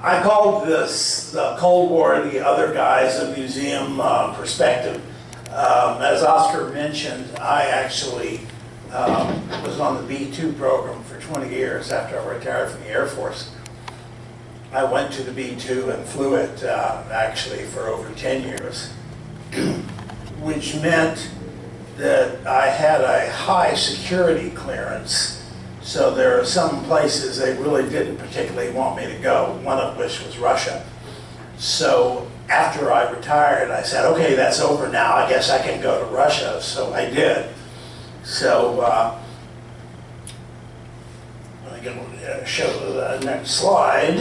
I called this the Cold War, the other guys, a museum perspective. As Oscar mentioned, I actually was on the B-2 program for 20 years after I retired from the Air Force. I went to the B-2 and flew it actually for over 10 years, which meant that I had a high security clearance. So there are some places they really didn't particularly want me to go, one of which was Russia. So after I retired, I said, okay, that's over now. I guess I can go to Russia. So I did. So I'm going to show the next slide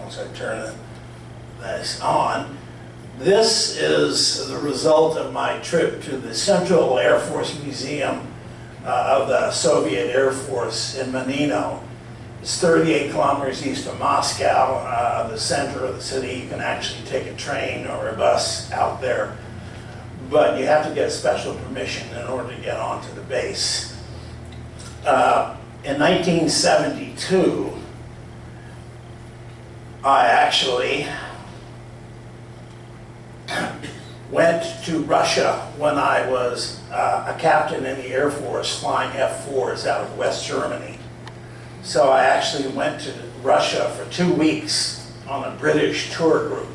once I turn this on. This is the result of my trip to the Central Air Force Museum of the Soviet Air Force in Monino. It's 38 kilometers east of Moscow, the center of the city. You can actually take a train or a bus out there, but you have to get special permission in order to get onto the base. In 1972, I actually went to Russia when I was a captain in the Air Force flying F-4s out of West Germany. So I actually went to Russia for 2 weeks on a British tour group.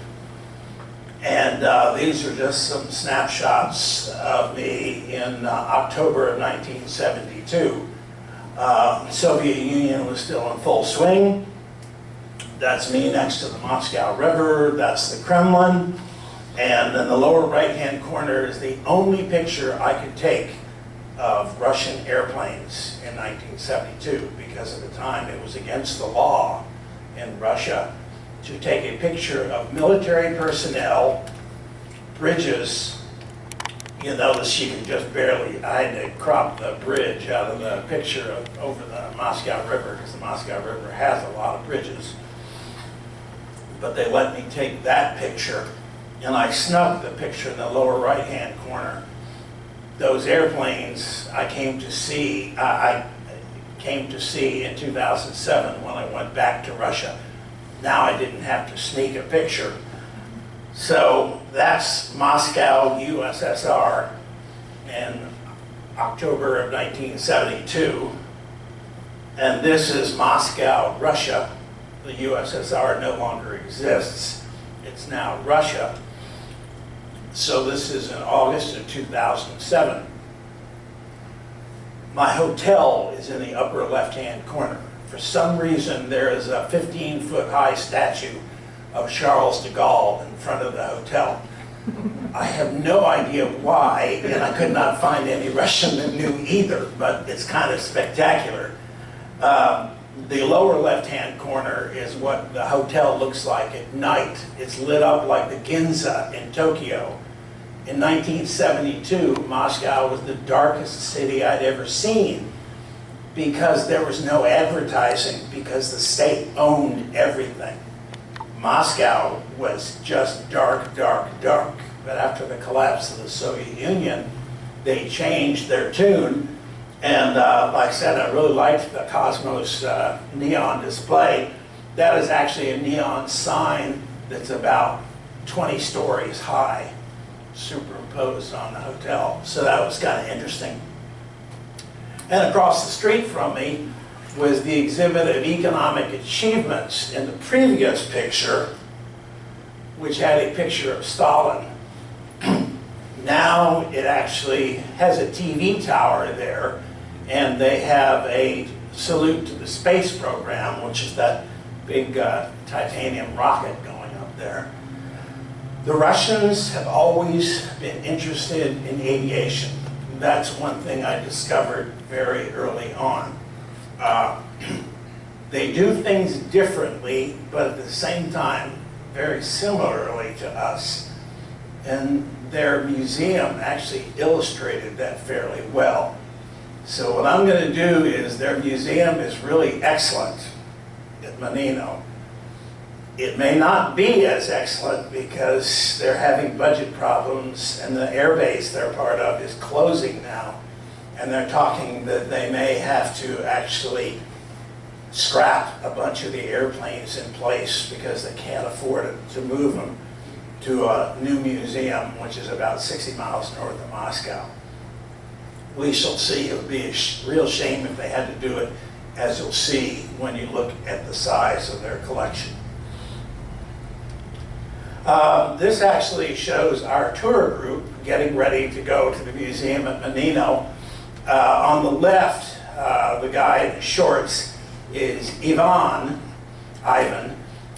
And these are just some snapshots of me in October of 1972. The Soviet Union was still in full swing. That's me next to the Moscow River. That's the Kremlin. And in the lower right-hand corner is the only picture I could take of Russian airplanes in 1972, because at the time it was against the law in Russia to take a picture of military personnel, bridges. You notice you can just barely, I had to crop the bridge out of the picture over the Moscow River, because the Moscow River has a lot of bridges. But they let me take that picture. And I snuck the picture in the lower right-hand corner. Those airplanes I came to see in 2007 when I went back to Russia. Now I didn't have to sneak a picture. So that's Moscow, USSR, in October of 1972. And this is Moscow, Russia. The USSR no longer exists. It's now Russia. So this is in August of 2007. My hotel is in the upper left-hand corner. For some reason, there is a 15-foot high statue of Charles de Gaulle in front of the hotel. I have no idea why, and I could not find any Russian that knew either, but it's kind of spectacular. The lower left-hand corner is what the hotel looks like at night. It's lit up like the Ginza in Tokyo. In 1972, Moscow was the darkest city I'd ever seen because there was no advertising, because the state owned everything. Moscow was just dark, dark, dark. But after the collapse of the Soviet Union, they changed their tune. And like I said, I really liked the Cosmos neon display. That is actually a neon sign that's about 20 stories high, superimposed on the hotel. So that was kind of interesting. And across the street from me was the exhibit of economic achievements in the previous picture, which had a picture of Stalin. Now it actually has a TV tower there, and they have a salute to the space program, which is that big titanium rocket going up there. The Russians have always been interested in aviation. That's one thing I discovered very early on. They do things differently, but at the same time, very similarly to us. And their museum actually illustrated that fairly well. So what I'm going to do is, their museum is really excellent at Monino. It may not be as excellent because they're having budget problems, and the air base they're part of is closing now. And they're talking that they may have to actually scrap a bunch of the airplanes in place because they can't afford it to move them to a new museum, which is about 60 miles north of Moscow. We shall see. It would be a real shame if they had to do it, as you'll see when you look at the size of their collection. This actually shows our tour group getting ready to go to the museum at Monino. On the left, the guy in shorts is Ivan,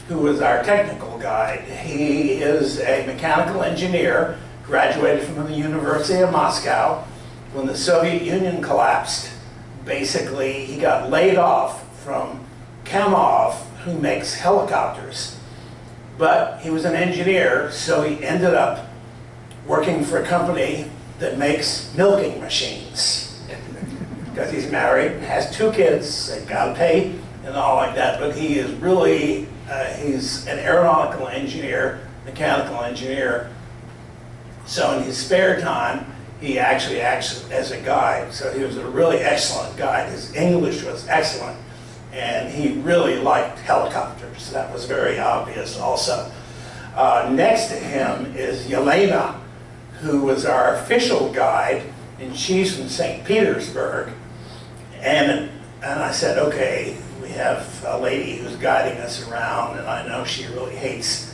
who was our technical guide. He is a mechanical engineer, graduated from the University of Moscow. When the Soviet Union collapsed, basically he got laid off from Kamov, who makes helicopters. But he was an engineer, so he ended up working for a company that makes milking machines. Because he's married, has 2 kids, they've got to pay and all like that, but he is really, he's an aeronautical engineer, mechanical engineer. So in his spare time, he actually acts as a guide. So he was a really excellent guide. His English was excellent, and he really liked helicopters. That was very obvious also. Next to him is Yelena, who was our official guide, and she's from St. Petersburg. And I said, okay, we have a lady who's guiding us around, and I know she really hates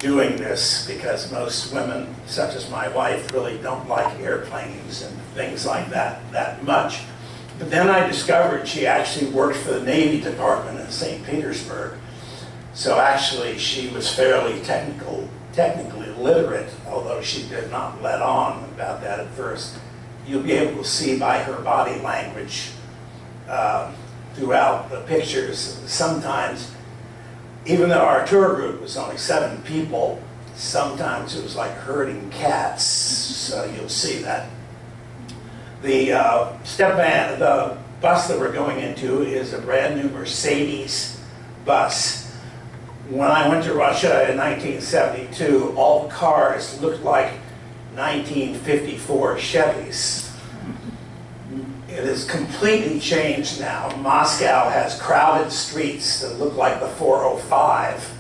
doing this because most women, such as my wife, really don't like airplanes and things like that much. But then I discovered she actually worked for the Navy Department in St. Petersburg. So actually she was fairly technically literate, although she did not let on about that at first. You'll be able to see by her body language throughout the pictures. Sometimes, even though our tour group was only 7 people, sometimes it was like herding cats, so you'll see that. The the bus that we're going into is a brand new Mercedes bus. When I went to Russia in 1972, all the cars looked like 1954 Chevys. It has completely changed now. Moscow has crowded streets that look like the 405,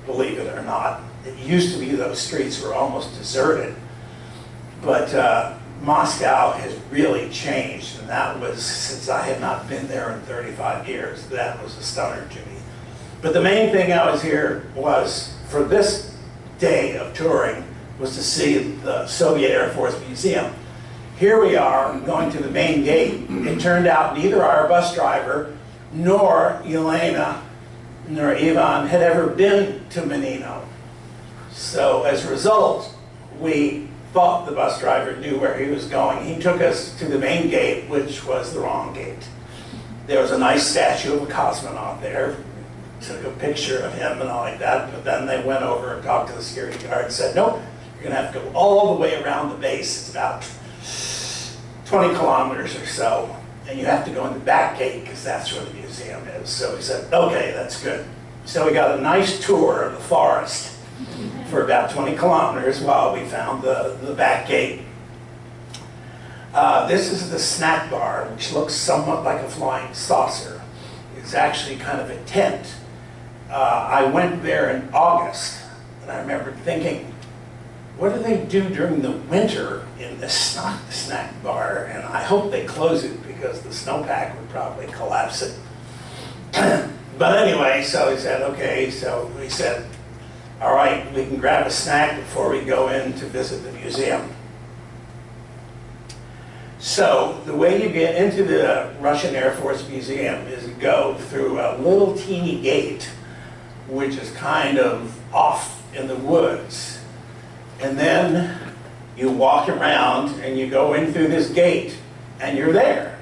believe it or not. It used to be those streets were almost deserted. But Moscow has really changed, and that was, since I had not been there in 35 years, that was a stunner to me. But the main thing I was here was, for this day of touring, was to see the Soviet Air Force Museum. Here we are going to the main gate. It turned out neither our bus driver nor Yelena nor Ivan had ever been to Monino. So as a result, we thought the bus driver knew where he was going. He took us to the main gate, which was the wrong gate. There was a nice statue of a cosmonaut there. Took a picture of him and all like that, but then they went over and talked to the security guard and said, nope, you're gonna have to go all the way around the base. It's about 20 kilometers or so, and you have to go in the back gate because that's where the museum is. So we said, okay, that's good. So we got a nice tour of the forest for about 20 kilometers while we found the back gate. This is the snack bar, which looks somewhat like a flying saucer. It's actually kind of a tent. I went there in August, and I remember thinking, what do they do during the winter in this snack bar? And I hope they close it because the snowpack would probably collapse it. But anyway, so he said, okay, so we said, all right, we can grab a snack before we go in to visit the museum. So the way you get into the Russian Air Force Museum is to go through a little teeny gate, which is kind of off in the woods. And then you walk around and you go in through this gate and you're there.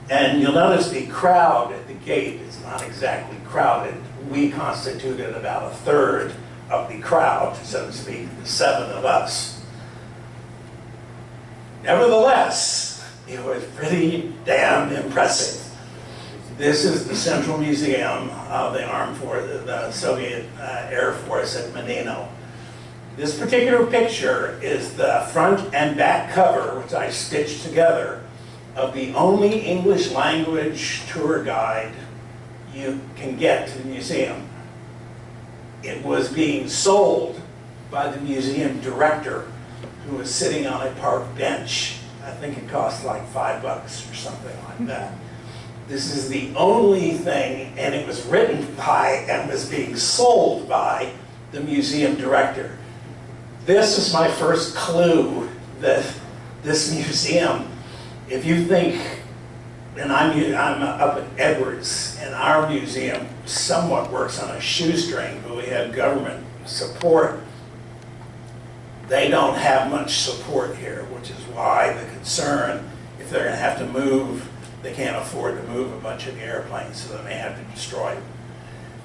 And you'll notice the crowd at the gate is not exactly crowded. We constituted about a third of the crowd, so to speak, the 7 of us. Nevertheless, it was pretty damn impressive. This is the Central Museum of the Armed Forces, the Soviet Air Force at Monino. This particular picture is the front and back cover, which I stitched together, of the only English language tour guide you can get to the museum. It was being sold by the museum director, who was sitting on a park bench. I think it cost like $5 or something like that. This is the only thing, and it was written by and was being sold by the museum director. This is my first clue that this museum, if you think, and I'm up at Edwards, and our museum somewhat works on a shoestring, but we have government support. They don't have much support here, which is why the concern, if they're going to have to move, they can't afford to move a bunch of airplanes, so they may have to destroy them.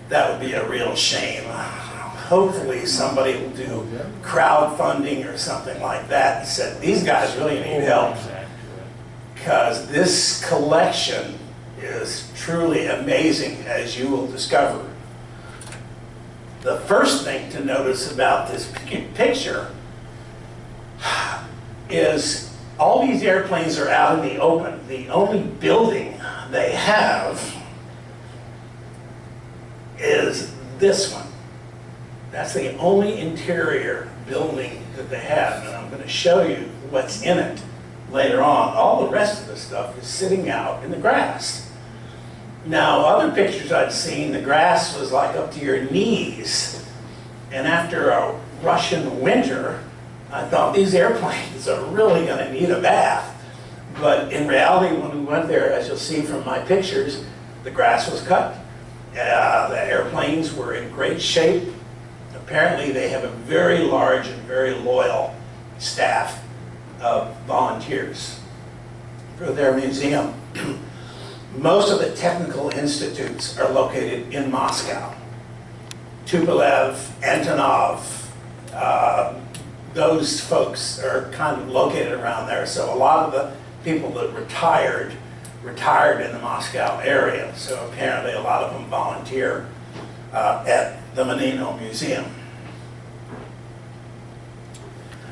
That would be a real shame. Hopefully somebody will do crowdfunding or something like that and said, these guys really need help. Because this collection is truly amazing, as you will discover. The first thing to notice about this picture is all these airplanes are out in the open. The only building they have is this one. That's the only interior building that they have, and I'm going to show you what's in it later on. All the rest of the stuff is sitting out in the grass. Now, other pictures I'd seen, the grass was like up to your knees, and after a Russian winter, I thought these airplanes are really going to need a bath. But in reality, when we went there, as you'll see from my pictures, the grass was cut. The airplanes were in great shape. Apparently, they have a very large and very loyal staff of volunteers for their museum. Most of the technical institutes are located in Moscow. Tupolev, Antonov, those folks are kind of located around there. So a lot of the people that retired in the Moscow area. So apparently a lot of them volunteer at the Monino Museum.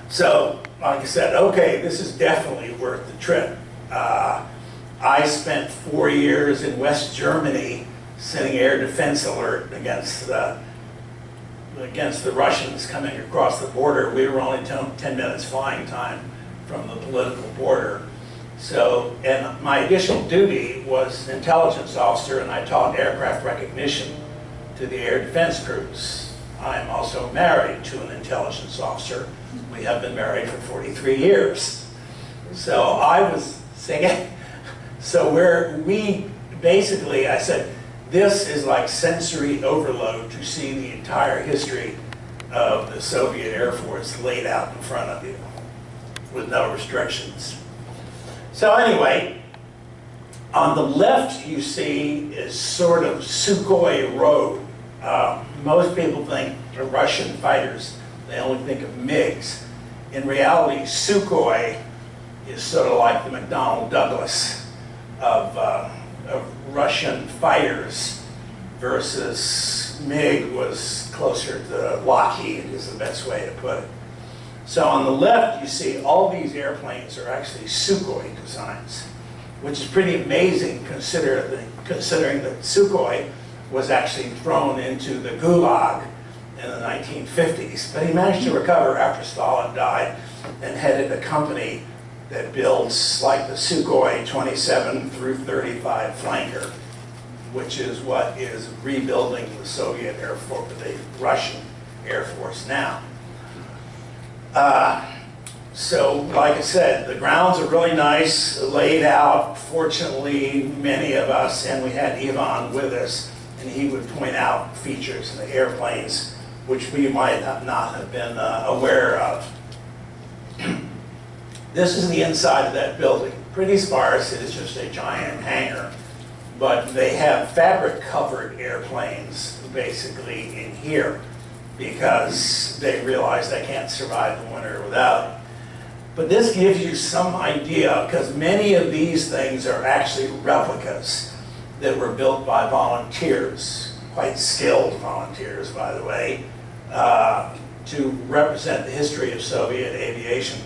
So, like I said, okay, this is definitely worth the trip. I spent 4 years in West Germany sending air defense alert against the Russians coming across the border. We were only 10 minutes flying time from the political border. So, and my additional duty was intelligence officer, and I taught aircraft recognition to the air defense crews. I am also married to an intelligence officer. We have been married for 43 years. So I was saying, so we basically, I said, this is like sensory overload to see the entire history of the Soviet Air Force laid out in front of you with no restrictions. So anyway, on the left you see is sort of Sukhoi Road. Most people think of Russian fighters, they only think of MiGs. In reality, Sukhoi is sort of like the McDonnell Douglas of Russian fighters, versus MiG was closer to Lockheed, is the best way to put it. So on the left, you see all these airplanes are actually Sukhoi designs, which is pretty amazing considering that Sukhoi was actually thrown into the Gulag in the 1950s. But he managed to recover after Stalin died and headed a company that builds like the Sukhoi 27 through 35 flanker, which is what is rebuilding the Soviet Air Force, the Russian Air Force now. So, like I said, the grounds are really nice, laid out. Fortunately, many of us, and we had Ivan with us, and he would point out features in the airplanes which we might not have been aware of. This is the inside of that building. Pretty sparse, it is just a giant hangar. But they have fabric-covered airplanes, basically, in here, because they realize they can't survive the winter without it. But this gives you some idea, because many of these things are actually replicas that were built by volunteers, quite skilled volunteers, by the way, to represent the history of Soviet aviation.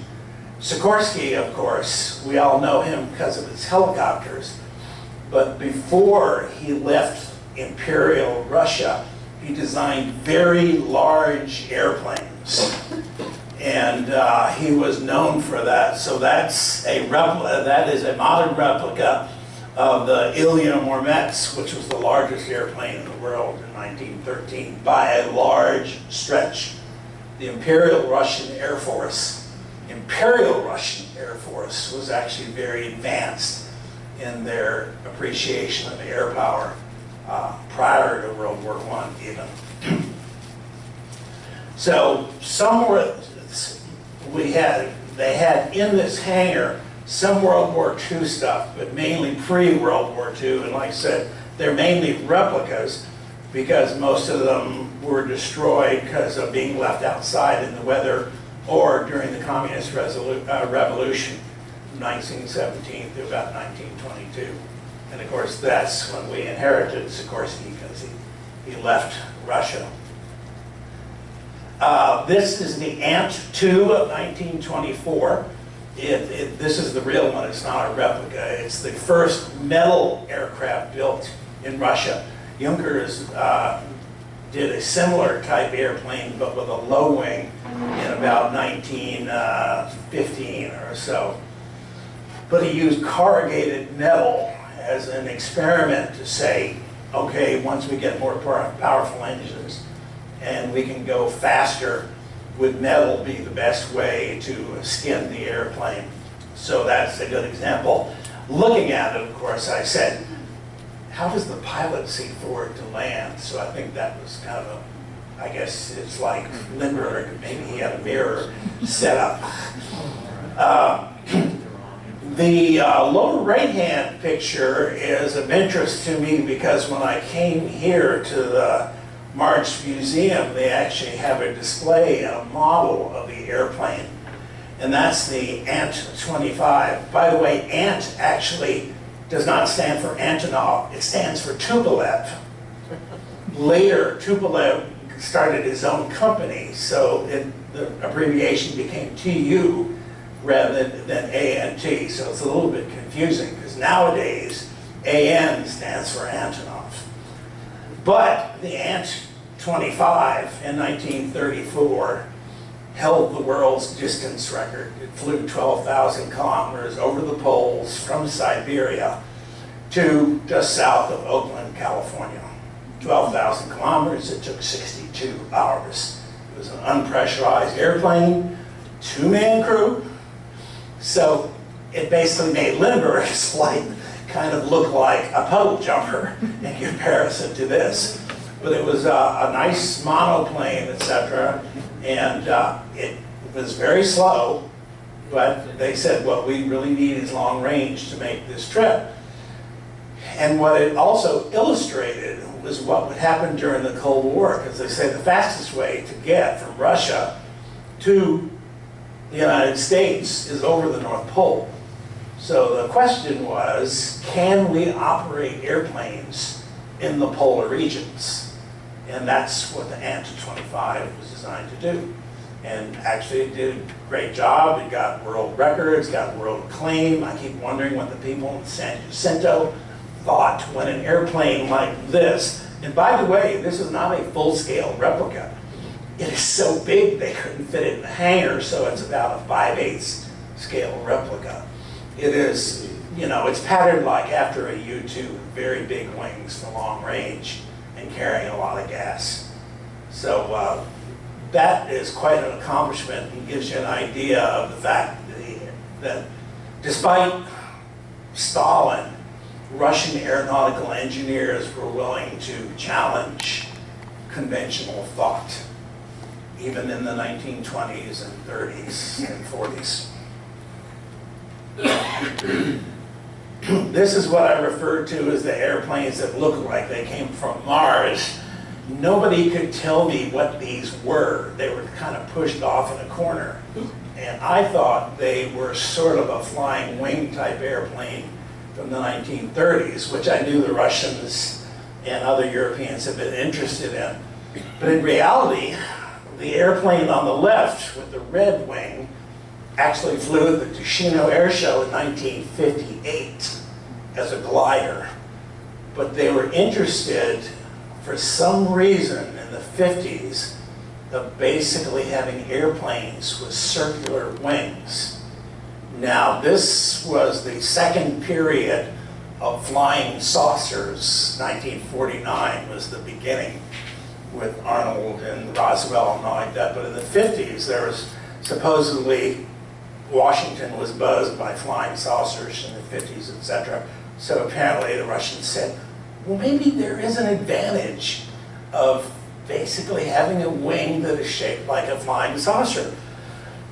Sikorsky, of course, we all know him because of his helicopters, but before he left Imperial Russia, he designed very large airplanes. And he was known for that. So that's a replica, that is a modern replica of the Ilya-Muromets, which was the largest airplane in the world in 1913 by a large stretch. The Imperial Russian Air Force was actually very advanced in their appreciation of air power prior to World War I even. So somewhere they had in this hangar some World War II stuff, but mainly pre-World War II. And like I said, they're mainly replicas because most of them were destroyed because of being left outside in the weather or during the Communist Revolution from 1917 to about 1922. And of course, that's when we inherited Sikorsky because he left Russia. This is the Ant-2 of 1924. This is the real one, it's not a replica. It's the first metal aircraft built in Russia. Junkers did a similar type airplane, but with a low wing in about 1915 or so. But he used corrugated metal as an experiment to say, okay, once we get more powerful engines and we can go faster, would metal be the best way to skin the airplane? So that's a good example. Looking at it, of course, I said, how does the pilot see forward to land? So I think that was kind of a, I guess it's like Lindbergh, maybe he had a mirror set up. The lower right-hand picture is of interest to me because when I came here to the March Museum, they actually have a display and a model of the airplane. And that's the Ant-25. By the way, Ant actually does not stand for Antonov, it stands for Tupolev. Later, Tupolev started his own company, so the abbreviation became TU rather than ANT, so it's a little bit confusing because nowadays AN stands for Antonov. But the Ant-25 in 1934 held the world's distance record. It flew 12,000 kilometers over the poles from Siberia to just south of Oakland, California. 12,000 kilometers, it took 62 hours. It was an unpressurized airplane, two-man crew. So it basically made Lindbergh's flight kind of look like a puddle jumper in comparison to this. But it was a nice monoplane, etc. And it was very slow, but they said what we really need is long range to make this trip. And what it also illustrated was what would happen during the Cold War, because they say the fastest way to get from Russia to the United States is over the North Pole. So the question was, can we operate airplanes in the polar regions? And that's what the Ant-25 was designed to do. And actually it did a great job. It got world records, got world acclaim. I keep wondering what the people in San Jacinto thought when an airplane like this, and by the way, this is not a full-scale replica. It is so big they couldn't fit it in the hangar, so it's about a 5/8 scale replica. It is, you know, it's patterned like after a U-2, very big wings for long range and carrying a lot of gas. So that is quite an accomplishment and gives you an idea of the fact that despite Stalin, Russian aeronautical engineers were willing to challenge conventional thought, even in the 1920s and 30s and 40s. This is what I refer to as the airplanes that look like they came from Mars. Nobody could tell me what these were. They were kind of pushed off in a corner. And I thought they were sort of a flying wing type airplane from the 1930s, which I knew the Russians and other Europeans had been interested in. But in reality, the airplane on the left with the red wing actually flew at the Tushino Air Show in 1958 as a glider. but they were interested, for some reason, in the 50s, of basically having airplanes with circular wings. Now, this was the second period of flying saucers. 1949 was the beginning with Arnold and Roswell and all like that. But in the 50s, there was supposedly Washington was buzzed by flying saucers in the 50s, etc. So apparently the Russians said, well, maybe there is an advantage of basically having a wing that is shaped like a flying saucer.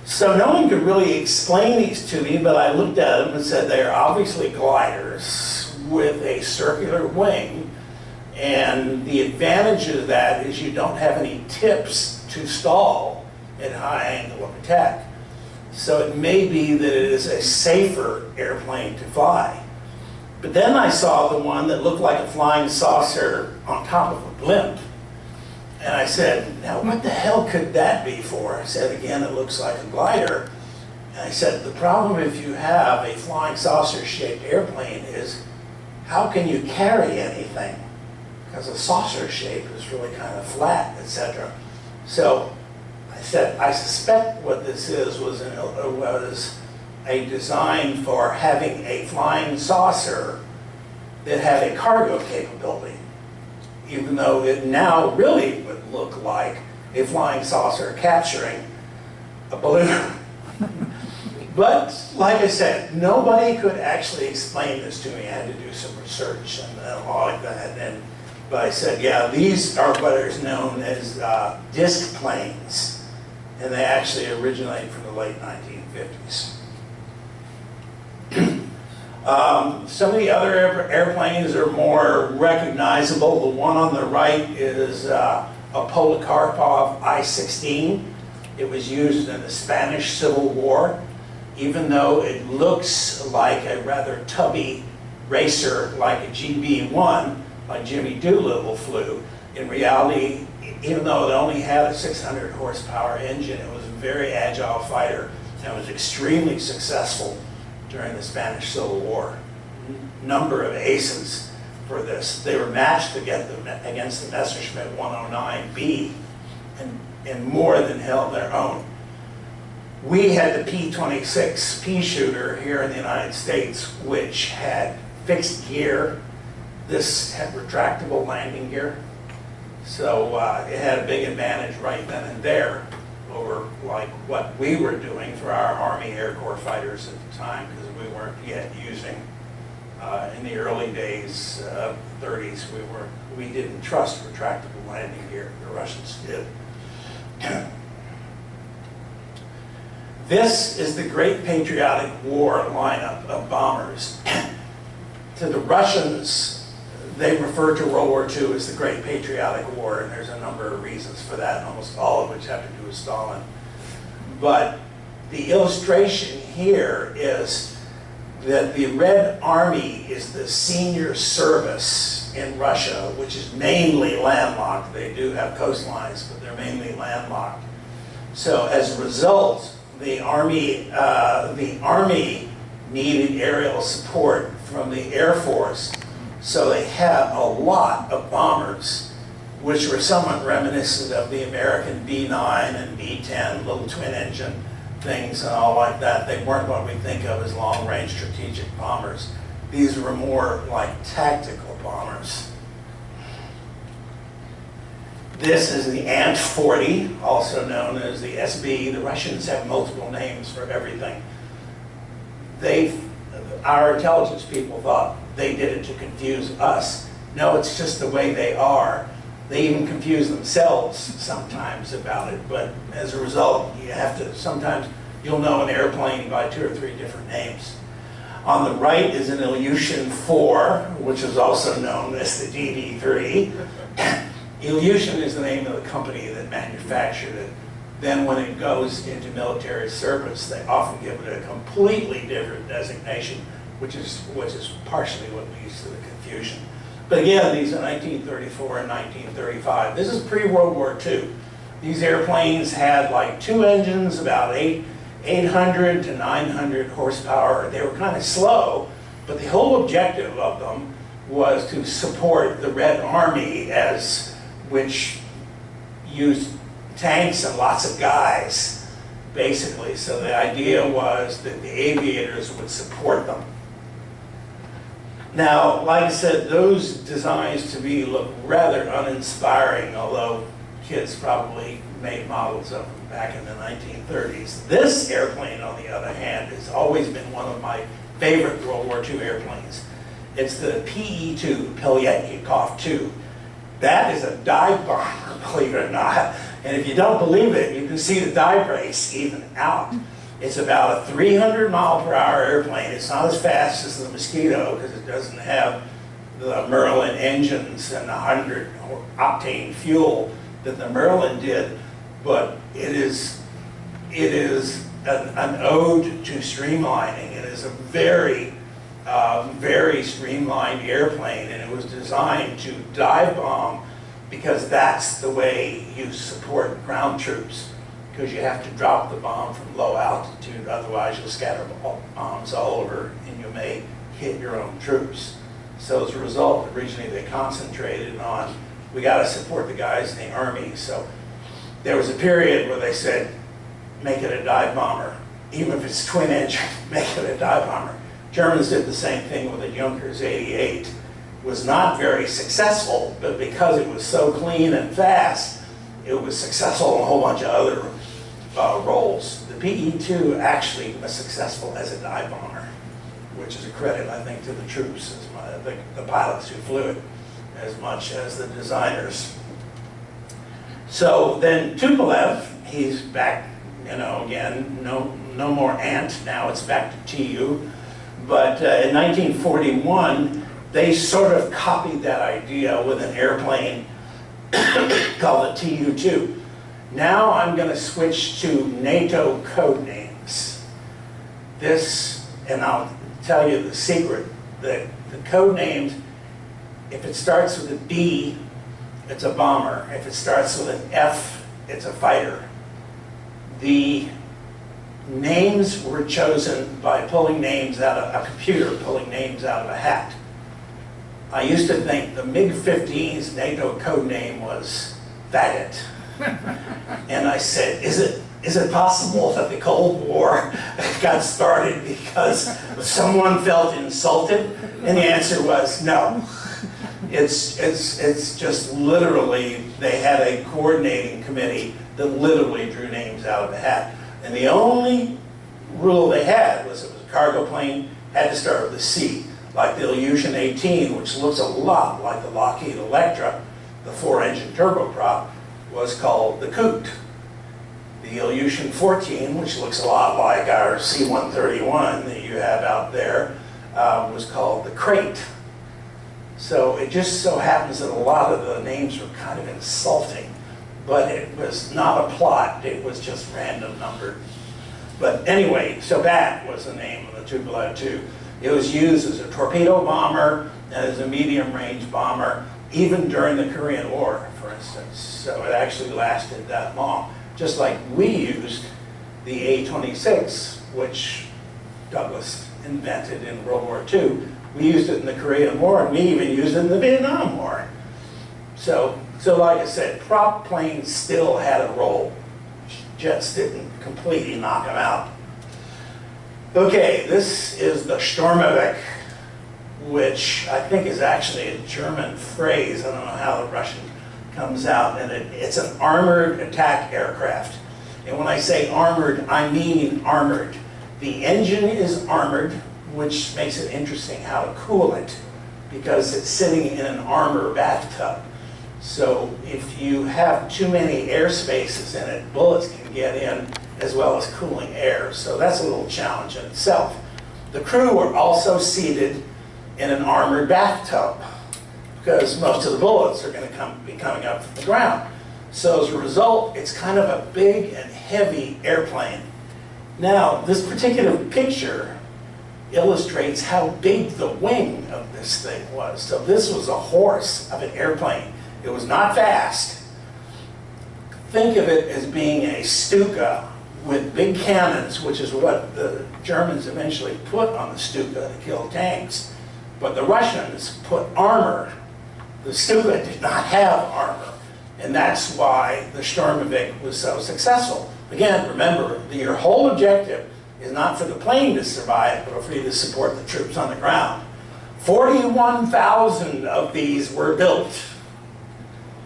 So no one could really explain these to me, but I looked at them and said they are obviously gliders with a circular wing. And the advantage of that is you don't have any tips to stall at high angle of attack. So it may be that it is a safer airplane to fly. But then I saw the one that looked like a flying saucer on top of a blimp. And I said, now what the hell could that be for? I said, again, it looks like a glider. And I said, the problem if you have a flying saucer shaped airplane is how can you carry anything? Because a saucer shape is really kind of flat, etc. So I said, I suspect what this was a design for having a flying saucer that had a cargo capability, even though it now really would look like a flying saucer capturing a balloon. But like I said, nobody could actually explain this to me. I had to do some research and all like that. But I said, yeah, these are what is known as disc planes, and they actually originate from the late 1950s. Some of the other airplanes are more recognizable. The one on the right is a Polikarpov I-16. It was used in the Spanish Civil War. Even though it looks like a rather tubby racer like a GB-1, like Jimmy Doolittle flew, in reality, even though it only had a 600 horsepower engine, it was a very agile fighter and was extremely successful during the Spanish Civil War. Number of aces for this. They were matched against the Messerschmitt 109B and more than held their own. We had the P-26 pea shooter here in the United States, which had fixed gear. This had retractable landing gear. So it had a big advantage right then and there over like what we were doing for our Army Air Corps fighters at the time, because we weren't yet using, in the early days of the 30s, we didn't trust retractable landing gear. The Russians did. This is the Great Patriotic War lineup of bombers. To the Russians, they refer to World War II as the Great Patriotic War, and there's a number of reasons for that, almost all of which have to do with Stalin. But the illustration here is that the Red Army is the senior service in Russia, which is mainly landlocked. They do have coastlines, but they're mainly landlocked. So as a result, the Army needed aerial support from the Air Force, so they had a lot of bombers, which were somewhat reminiscent of the American B-9 and B-10, little twin-engine things and all like that. They weren't what we think of as long-range strategic bombers. These were more like tactical bombers. This is the Ant-40, also known as the SB. The Russians have multiple names for everything. Our intelligence people thought they did it to confuse us. No, it's just the way they are. They even confuse themselves sometimes about it, but as a result, you have to, sometimes you'll know an airplane by 2 or 3 different names. On the right is an Ilyushin 4, which is also known as the DD-3. Ilyushin is the name of the company that manufactured it. Then when it goes into military service, they often give it a completely different designation, which is partially what leads to the confusion. But again, these are 1934 and 1935. This is pre-World War II. These airplanes had like 2 engines, about 800 to 900 horsepower. They were kind of slow, but the whole objective of them was to support the Red Army, which used tanks and lots of guys, basically. So the idea was that the aviators would support them. Now, like I said, those designs to me look rather uninspiring, although kids probably made models of them back in the 1930s. This airplane, on the other hand, has always been one of my favorite World War II airplanes. It's the PT2, Patriotic 2. That is a dive bomber, believe it or not. And if you don't believe it, you can see the dive race even out. It's about a 300-mile-per-hour airplane. It's not as fast as the Mosquito because it doesn't have the Merlin engines and the 100-octane fuel that the Merlin did, but it is an ode to streamlining. It is a very, very streamlined airplane, and it was designed to dive bomb because that's the way you support ground troops. Because you have to drop the bomb from low altitude, otherwise you'll scatter bombs all over and you may hit your own troops. So as a result, originally they concentrated on, we got to support the guys in the Army. So there was a period where they said, make it a dive bomber. Even if it's twin engine, make it a dive bomber. Germans did the same thing with the Junkers 88. It was not very successful, but because it was so clean and fast, it was successful in a whole bunch of other roles. The PE2 actually was successful as a dive bomber, which is a credit, I think, to the troops, the pilots who flew it, as much as the designers. So then Tupolev, he's back, you know, again, no more Ant, now it's back to TU. But in 1941, they sort of copied that idea with an airplane called the TU-2. Now I'm going to switch to NATO code names. This, and I'll tell you the secret, the code names, if it starts with a B, it's a bomber. If it starts with an F, it's a fighter. The names were chosen by pulling names out of a computer, pulling names out of a hat. I used to think the MiG-15's NATO code name was Faggot. And I said, is it possible that the Cold War got started because someone felt insulted? And the answer was no. It's just literally, they had a coordinating committee that literally drew names out of the hat. And the only rule they had was it was a cargo plane, had to start with a C. Like the Ilyushin 18, which looks a lot like the Lockheed Electra, the 4-engine turboprop, was called the Coot. The Ilyushin 14, which looks a lot like our C-131 that you have out there, was called the Crate. So it just so happens that a lot of the names were kind of insulting, but it was not a plot, it was just random numbered. But anyway, so that was the name of the Tupolev 2. It was used as a torpedo bomber and as a medium-range bomber, even during the Korean War, for instance. So it actually lasted that long. Just like we used the A-26, which Douglas invented in World War II. We used it in the Korean War, and we even used it in the Vietnam War. So like I said, prop planes still had a role. Jets didn't completely knock them out. Okay, this is the Sturmovik, which I think is actually a German phrase. I don't know how the Russian comes out. And it's an armored attack aircraft. And when I say armored, I mean armored. The engine is armored, which makes it interesting how to cool it, because it's sitting in an armor bathtub. So if you have too many air spaces in it, bullets can get in as well as cooling air. So that's a little challenge in itself. The crew were also seated in an armored bathtub because most of the bullets are going to be coming up from the ground. So as a result, it's kind of a big and heavy airplane. Now, this particular picture illustrates how big the wing of this thing was. So this was a horse of an airplane. It was not fast. Think of it as being a Stuka with big cannons, which is what the Germans eventually put on the Stuka to kill tanks. But the Russians put armor. The Stuka did not have armor. And that's why the Sturmovik was so successful. Again, remember, your whole objective is not for the plane to survive, but for you to support the troops on the ground. 41,000 of these were built.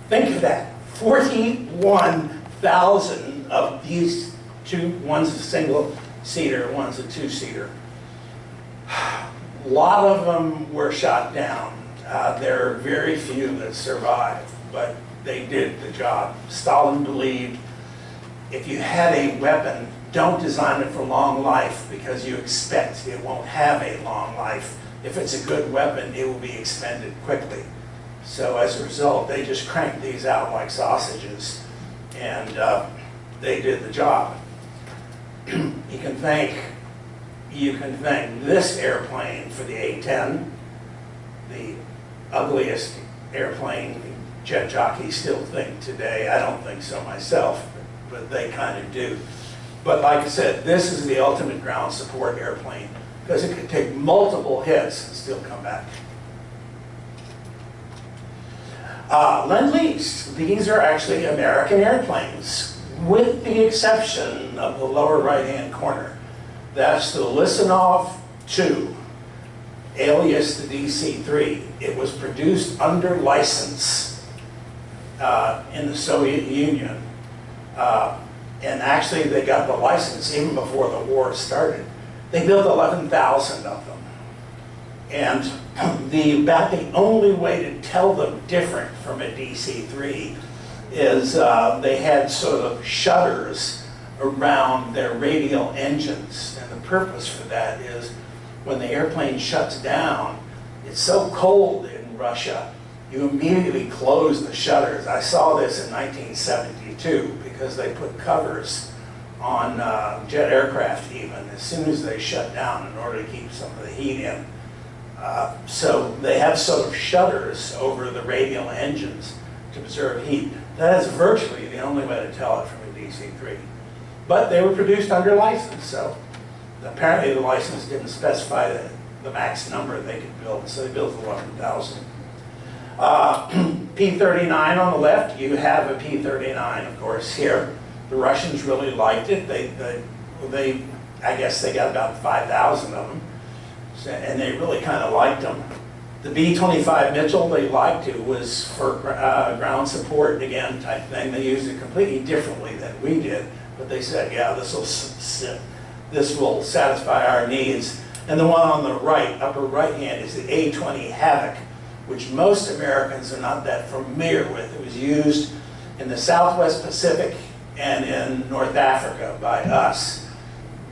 Think of that. 41,000 of these one's a single-seater, one's a two-seater. A lot of them were shot down. There are very few that survived, but they did the job. Stalin believed if you had a weapon, don't design it for long life because you expect it won't have a long life. If it's a good weapon, it will be expended quickly. So as a result, they just cranked these out like sausages, and they did the job. You can thank this airplane for the A-10, the ugliest airplane jet jockeys still think today. I don't think so myself, but they kind of do. But like I said, this is the ultimate ground support airplane because it could take multiple hits and still come back. Lend-Lease. These are actually American airplanes, with the exception of the lower right-hand corner. That's the Lisanov 2, alias the DC-3. It was produced under license in the Soviet Union. And actually, they got the license even before the war started. They built 11,000 of them. And about the only way to tell them different from a DC-3 is they had sort of shutters around their radial engines. And the purpose for that is when the airplane shuts down, it's so cold in Russia, you immediately close the shutters. I saw this in 1972 because they put covers on jet aircraft even as soon as they shut down in order to keep some of the heat in. So they have sort of shutters over the radial engines to preserve heat. That is virtually the only way to tell it from a DC-3. But they were produced under license, so apparently the license didn't specify the max number they could build, so they built 11,000. P-39 on the left, you have a P-39, of course, here. The Russians really liked it. I guess they got about 5,000 of them, and they really kind of liked them. The B-25 Mitchell they liked. It was for ground support, again, type thing. They used it completely differently than we did, but they said, yeah, this will satisfy our needs. And the one on the right, upper right hand, is the A-20 Havoc, which most Americans are not that familiar with. It was used in the Southwest Pacific and in North Africa by us.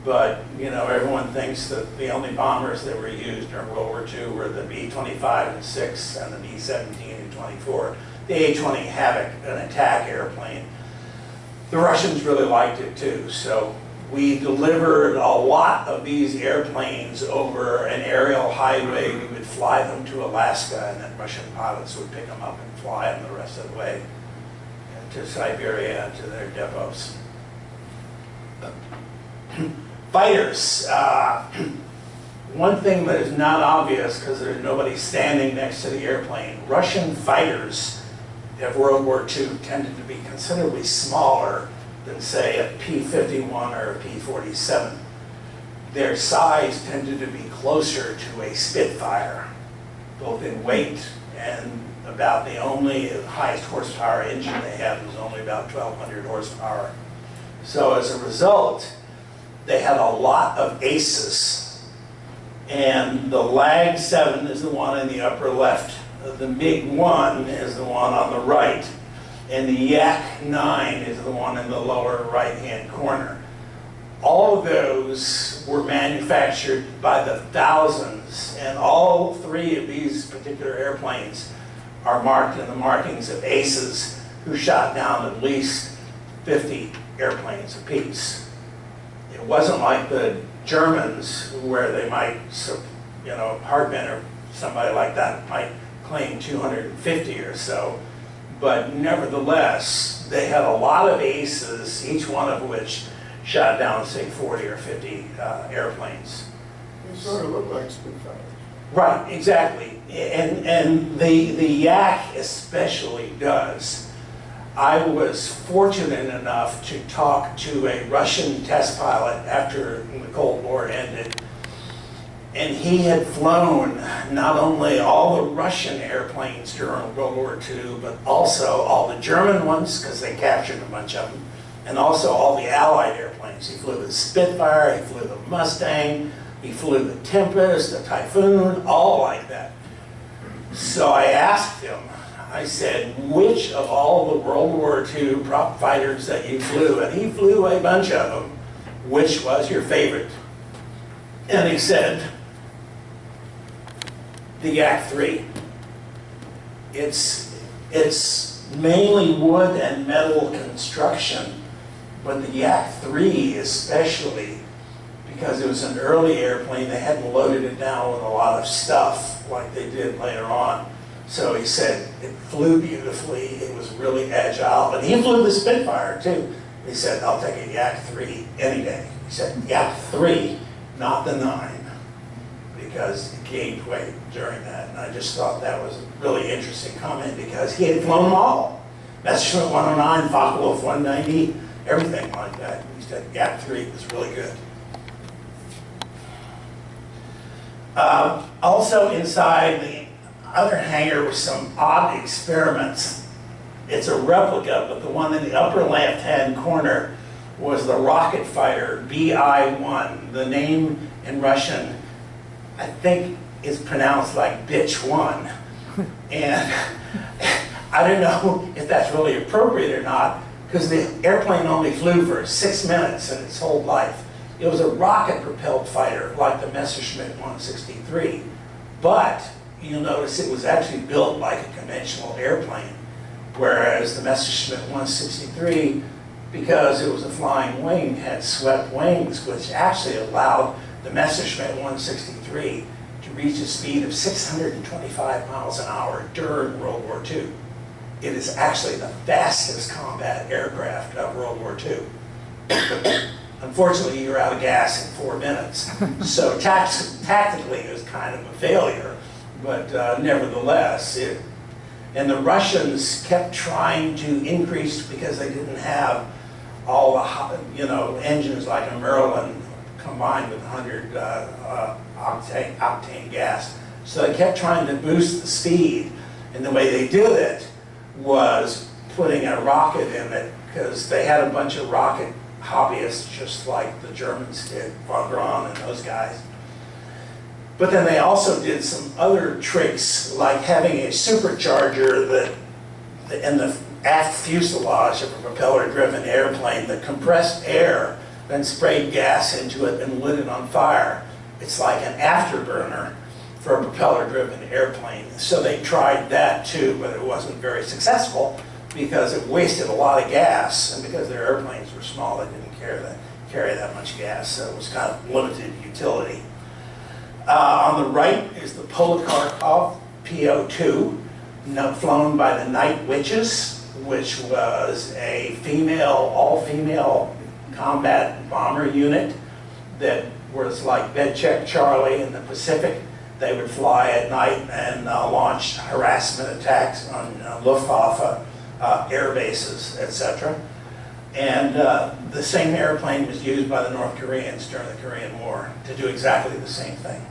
But, you know, everyone thinks that the only bombers that were used during World War II were the B-25 and 6 and the B-17 and 24. The A-20 Havoc, an attack airplane. The Russians really liked it too, so we delivered a lot of these airplanes over an aerial highway. We would fly them to Alaska, and then Russian pilots would pick them up and fly them the rest of the way to Siberia and to their depots. Fighters. One thing that is not obvious, because there's nobody standing next to the airplane, Russian fighters of World War II tended to be considerably smaller than, say, a P-51 or a P-47. Their size tended to be closer to a Spitfire, both in weight and about the only highest horsepower engine they had was only about 1,200 horsepower. So as a result, they had a lot of aces. And the Lag 7 is the one in the upper left. The MiG-1 is the one on the right. And the Yak 9 is the one in the lower right-hand corner. All of those were manufactured by the thousands, and all three of these particular airplanes are marked in the markings of aces who shot down at least 50 airplanes apiece. It wasn't like the Germans where they might, you know, Hardman or somebody like that might claim 250 or so. But nevertheless, they had a lot of aces, each one of which shot down, say, 40 or 50 airplanes. They sort of look like Spitfires. Right, exactly. And the Yak especially does. I was fortunate enough to talk to a Russian test pilot after the Cold War ended. And he had flown not only all the Russian airplanes during World War II, but also all the German ones, because they captured a bunch of them, and also all the Allied airplanes. He flew the Spitfire, he flew the Mustang, he flew the Tempest, the Typhoon, all like that. So I asked him, I said, which of all the World War II prop fighters that you flew, and he flew a bunch of them, which was your favorite? And he said, the Yak-3. It's mainly wood and metal construction, but the Yak-3 especially, because it was an early airplane, they hadn't loaded it down with a lot of stuff like they did later on. So he said it flew beautifully, it was really agile, and he flew the Spitfire too. He said, I'll take a Yak-3 any day. He said, Yak-3, not the 9, because it gained weight during that. And I just thought that was a really interesting comment because he had flown them all. Messerschmitt 109, Focke-Wulf 190, everything like that. He said Yak-3 was really good. Also inside the other hangar was some odd experiments. It's a replica, but the one in the upper left-hand corner was the rocket fighter BI-1. The name in Russian, I think, is pronounced like bitch one. And I don't know if that's really appropriate or not, because the airplane only flew for 6 minutes in its whole life. It was a rocket-propelled fighter like the Messerschmitt 163, but you'll notice it was actually built like a conventional airplane, whereas the Messerschmitt 163, because it was a flying wing, had swept wings, which actually allowed the Messerschmitt 163 to reach a speed of 625 miles an hour during World War II. It is actually the fastest combat aircraft of World War II. Unfortunately, you're out of gas in 4 minutes. So tactically, it was kind of a failure, but nevertheless, and the Russians kept trying to increase because they didn't have all the, engines like a Merlin combined with 100 octane gas. So they kept trying to boost the speed, and the way they did it was putting a rocket in it, because they had a bunch of rocket hobbyists just like the Germans did, von Braun and those guys. But then they also did some other tricks, like having a supercharger that in the aft fuselage of a propeller-driven airplane that compressed air, then sprayed gas into it and lit it on fire. It's like an afterburner for a propeller-driven airplane. So they tried that too, but it wasn't very successful because it wasted a lot of gas, and because their airplanes were small, they didn't carry that much gas, so it was kind of limited utility. On the right is the Polikarpov PO2, flown by the Night Witches, which was a all-female combat bomber unit that was like Bed Check Charlie in the Pacific. They would fly at night and launch harassment attacks on Luftwaffe air bases, etc. And the same airplane was used by the North Koreans during the Korean War to do exactly the same thing.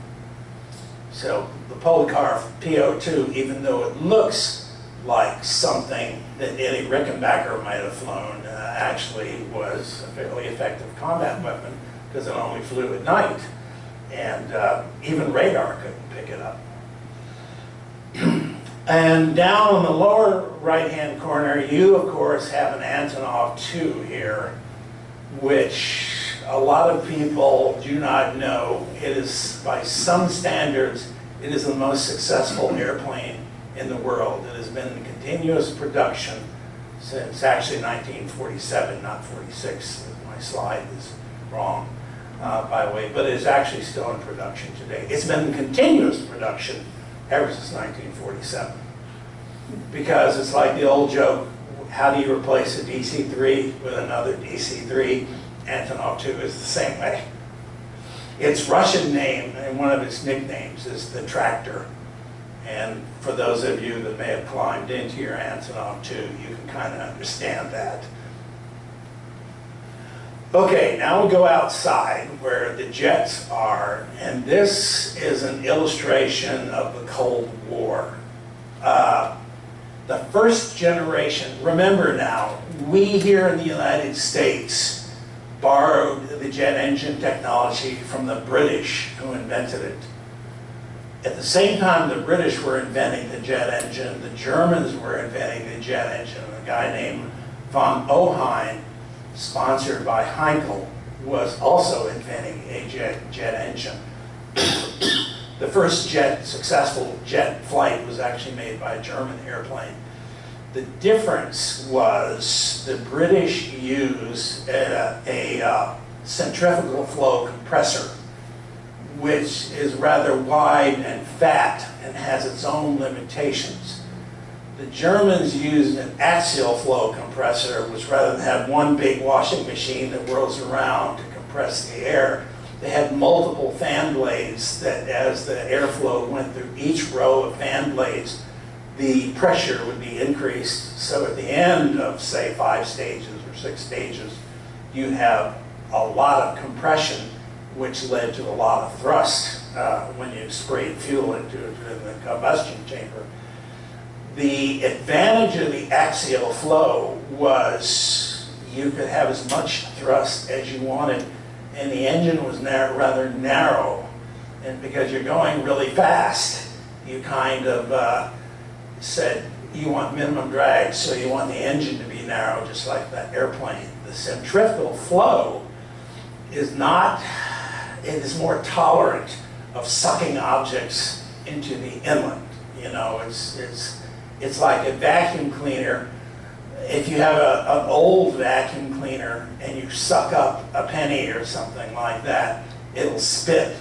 So the Polikarpov PO2, even though it looks like something that any Rickenbacker might have flown, actually was a fairly effective combat weapon because it only flew at night, and even radar couldn't pick it up. And down in the lower right-hand corner, you, of course, have an Antonov 2 here, which a lot of people do not know. It is, by some standards, it is the most successful airplane in the world. It has been in continuous production since actually 1947, not 46. My slide is wrong, by the way, but it is actually still in production today. It's been in continuous production ever since 1947. Because it's like the old joke, how do you replace a DC-3 with another DC-3? Antonov 2 is the same way. its Russian name, and one of its nicknames is the Tractor. And for those of you that may have climbed into your Antonov too, you can kind of understand that. Okay, now we'll go outside where the jets are, and this is an illustration of the Cold War. The first generation, remember now, we here in the United States borrowed the jet engine technology from the British who invented it. At the same time the British were inventing the jet engine, the Germans were inventing the jet engine. A guy named von Oheim, sponsored by Heinkel, was also inventing a jet engine. The first successful jet flight was actually made by a German airplane. The difference was the British used a centrifugal flow compressor, which is rather wide and fat and has its own limitations. The Germans used an axial flow compressor, which rather than have one big washing machine that whirls around to compress the air, they had multiple fan blades that as the airflow went through each row of fan blades, the pressure would be increased. So at the end of, say, 5 stages or 6 stages, you have a lot of compression, which led to a lot of thrust when you sprayed fuel into the combustion chamber. The advantage of the axial flow was you could have as much thrust as you wanted, and the engine was rather narrow. And because you're going really fast, you kind of said you want minimum drag, so you want the engine to be narrow, just like that airplane. The centrifugal flow is not, it is more tolerant of sucking objects into the inlet. You know, it's like a vacuum cleaner. If you have an old vacuum cleaner and you suck up a penny or something like that, it'll spit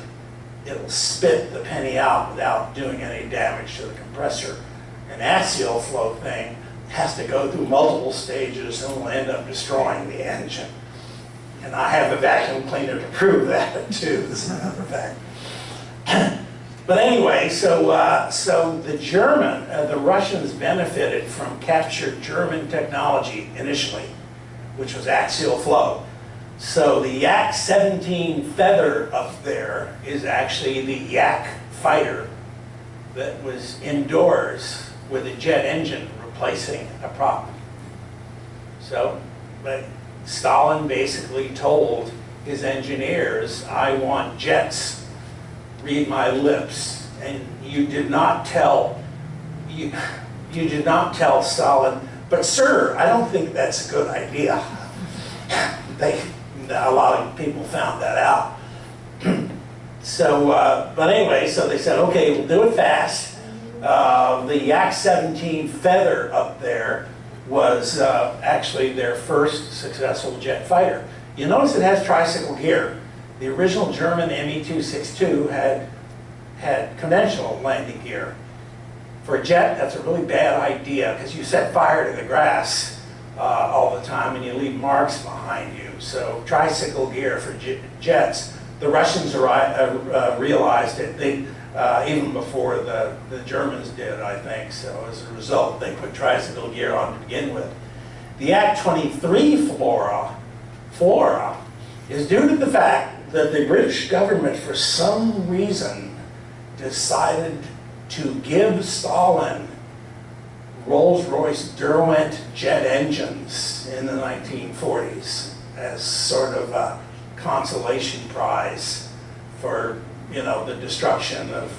the penny out without doing any damage to the compressor. An axial flow thing has to go through multiple stages and will end up destroying the engine. And I have a vacuum cleaner to prove that too, as a matter of fact. But anyway, so the Russians benefited from captured German technology initially, which was axial flow. So the Yak-17 Feather up there is actually the Yak fighter that was indoors with a jet engine replacing a prop. So, but Stalin basically told his engineers, I want jets. Read my lips. And you did not tell Stalin, but sir, I don't think that's a good idea. A lot of people found that out. So, but anyway, so they said, okay, we'll do it fast. The Yak-17 Feather up there was actually their first successful jet fighter. You notice it has tricycle gear. The original German Me-262 had conventional landing gear. For a jet, that's a really bad idea because you set fire to the grass all the time and you leave marks behind you. So tricycle gear for jets, the Russians realized it. They, even before the Germans did, I think. So as a result, they put tricycle gear on to begin with. The Yak-23 Flora is due to the fact that the British government, for some reason, decided to give Stalin Rolls-Royce Derwent jet engines in the 1940s as sort of a consolation prize for, you know, the destruction of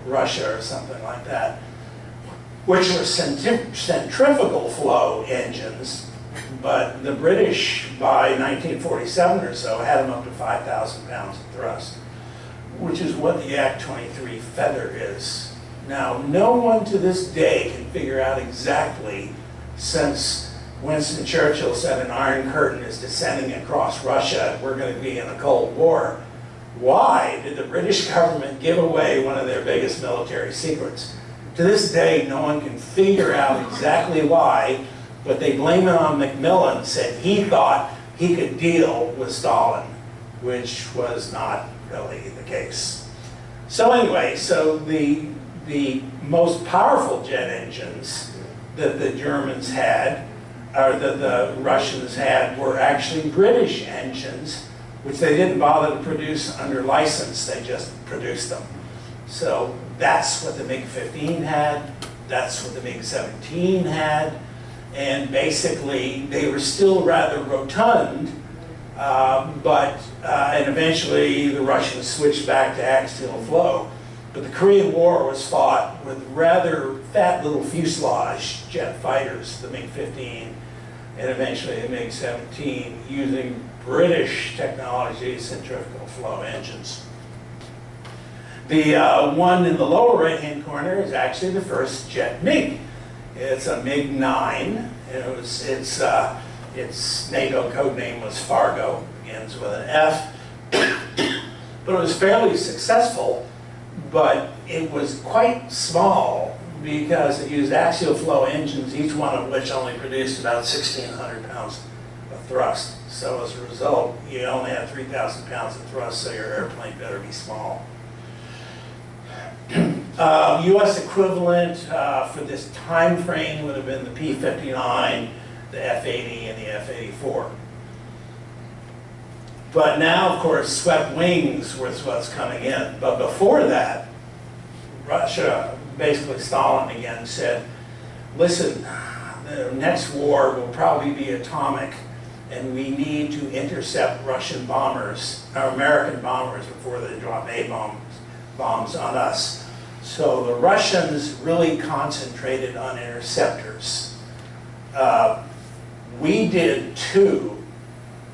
Russia or something like that, which were centrifugal flow engines. But the British, by 1947 or so, had them up to 5,000 pounds of thrust, which is what the Yak-23 Feather is. Now, no one to this day can figure out exactly, since Winston Churchill said an Iron Curtain is descending across Russia, we're going to be in a Cold War, why did the British government give away one of their biggest military secrets? To this day, no one can figure out exactly why, but they blame it on Macmillan, said he thought he could deal with Stalin. which was not really the case. So anyway, so the most powerful jet engines that the Germans had, or that the Russians had, were actually British engines, which they didn't bother to produce under license, they just produced them. So that's what the MiG-15 had, that's what the MiG-17 had, and basically they were still rather rotund, and eventually the Russians switched back to axial flow. But the Korean War was fought with rather fat little fuselage jet fighters, the MiG-15, and eventually the MiG-17, using British technology, centrifugal flow engines. The one in the lower right-hand corner is actually the first jet MiG. It's a MiG-9. Its NATO code name was Fargo, begins with an F. But it was fairly successful, but it was quite small because it used axial flow engines, each one of which only produced about 1,600 pounds of thrust. So as a result, you only have 3,000 pounds of thrust, so your airplane better be small. U.S. equivalent for this time frame would have been the P-59, the F-80, and the F-84. But now, of course, swept wings was what's coming in. But before that, Russia, basically Stalin again, said, listen, the next war will probably be atomic, and we need to intercept Russian bombers, or American bombers, before they drop bombs on us. So the Russians really concentrated on interceptors. We did too,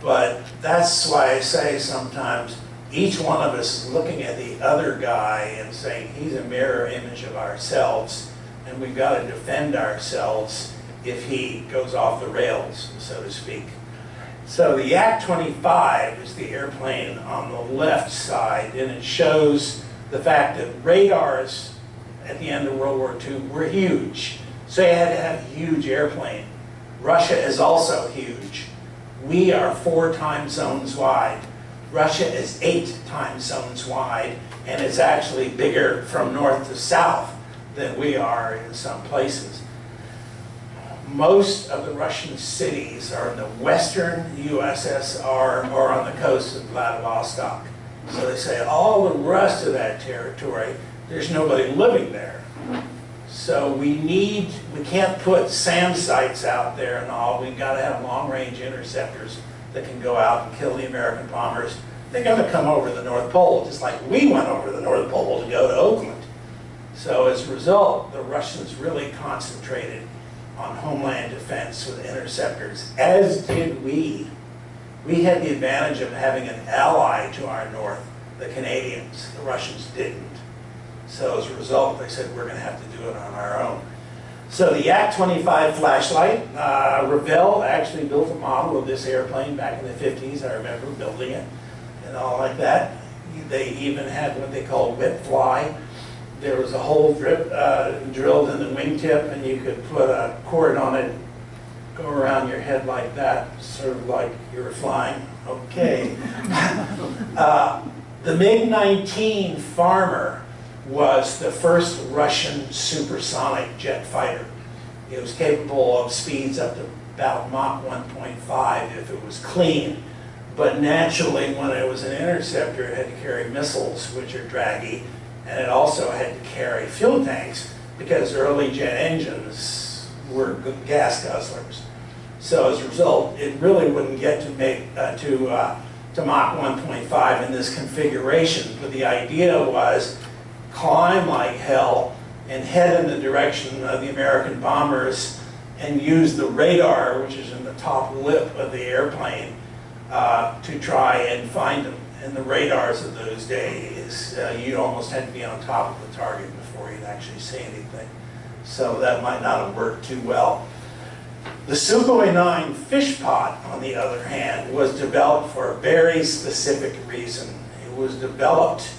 but that's why I say sometimes each one of us is looking at the other guy and saying he's a mirror image of ourselves, and we've got to defend ourselves if he goes off the rails, so to speak. So the Yak-25 is the airplane on the left side, and it shows the fact that radars at the end of World War II were huge. So you had to have a huge airplane. Russia is also huge. We are 4 time zones wide. Russia is 8 time zones wide, and it's actually bigger from north to south than we are in some places. Most of the Russian cities are in the western USSR or on the coast of Vladivostok. So they say all the rest of that territory, there's nobody living there. So we can't put SAM sites out there and all. We've got to have long-range interceptors that can go out and kill the American bombers. They're going to come over the North Pole, just like we went over the North Pole to go to Oakland. So as a result, the Russians really concentrated on homeland defense with interceptors, as did we. We had the advantage of having an ally to our north, the Canadians. The Russians didn't. So as a result, they said, we're going to have to do it on our own. So the Yak-25 flashlight, Revell actually built a model of this airplane back in the 50s. I remember building it and all like that. They even had what they called whip fly. There was a hole drilled in the wingtip, and you could put a cord on it, go around your head like that, sort of like you were flying. Okay. The MiG-19 Farmer was the first Russian supersonic jet fighter. It was capable of speeds up to about Mach 1.5 if it was clean. But naturally, when it was an interceptor, it had to carry missiles, which are draggy, and it also had to carry fuel tanks because early jet engines were gas guzzlers. So as a result, it really wouldn't get to Mach 1.5 in this configuration. But the idea was climb like hell and head in the direction of the American bombers and use the radar, which is in the top lip of the airplane, to try and find them. And the radars of those days, you almost had to be on top of the target before you'd actually see anything. So that might not have worked too well. The Sukhoi 9 fish pot, on the other hand, was developed for a very specific reason. It was developed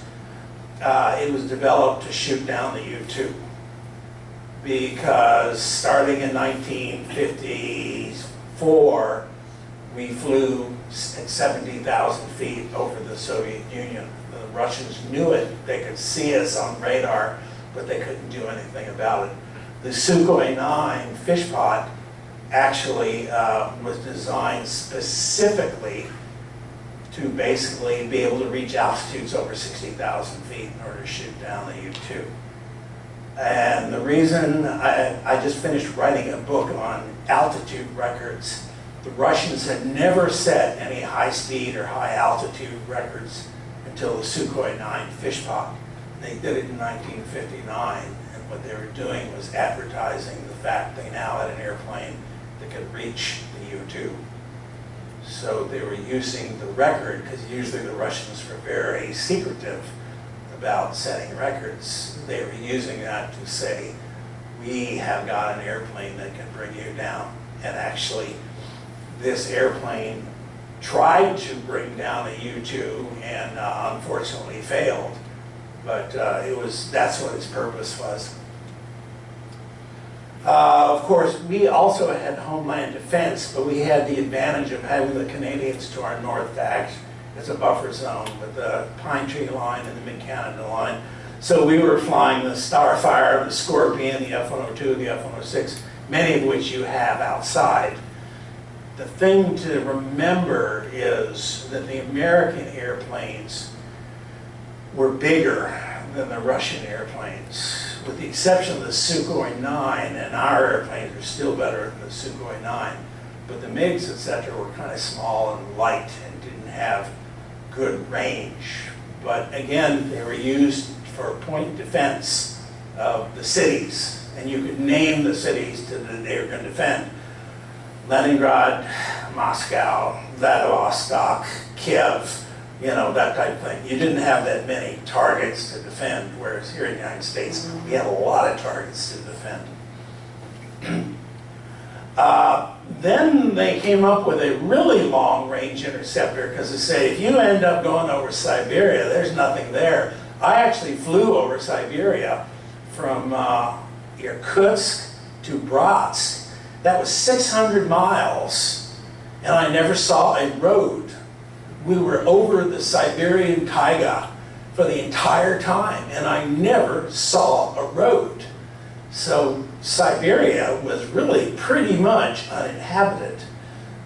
to shoot down the U-2. Because starting in 1954, we flew at 70,000 feet over the Soviet Union. The Russians knew it. They could see us on radar, but they couldn't do anything about it. The Sukhoi 9 fish pot actually was designed specifically to basically be able to reach altitudes over 60,000 feet in order to shoot down the U-2. And the reason, I just finished writing a book on altitude records. The Russians had never set any high speed or high altitude records until the Sukhoi 9 fish pot. They did it in 1959, and what they were doing was advertising the fact they now had an airplane that could reach the U-2. So they were using the record, because usually the Russians were very secretive about setting records. They were using that to say, we have got an airplane that can bring you down. And actually, this airplane tried to bring down a U-2 and unfortunately failed. But that's what its purpose was. Of course, we also had homeland defense, but we had the advantage of having the Canadians to our north act as a buffer zone with the Pine Tree Line and the Mid-Canada Line. So we were flying the Starfire, the Scorpion, the F-102, the F-106, many of which you have outside. The thing to remember is that the American airplanes were bigger than the Russian airplanes, with the exception of the Sukhoi 9, and our airplanes are still better than the Sukhoi 9. But the MiGs, etc., were kind of small and light and didn't have good range. But again, they were used for point defense of the cities, and you could name the cities that they were going to defend. Leningrad, Moscow, Vladivostok, Kiev, you know, that type of thing. You didn't have that many targets to defend, whereas here in the United States, we had a lot of targets to defend. Then they came up with a really long-range interceptor, because they say, if you end up going over Siberia, there's nothing there. I actually flew over Siberia from Irkutsk to Bratsk. That was 600 miles, and I never saw a road. We were over the Siberian taiga for the entire time, and I never saw a road. So Siberia was really pretty much uninhabited.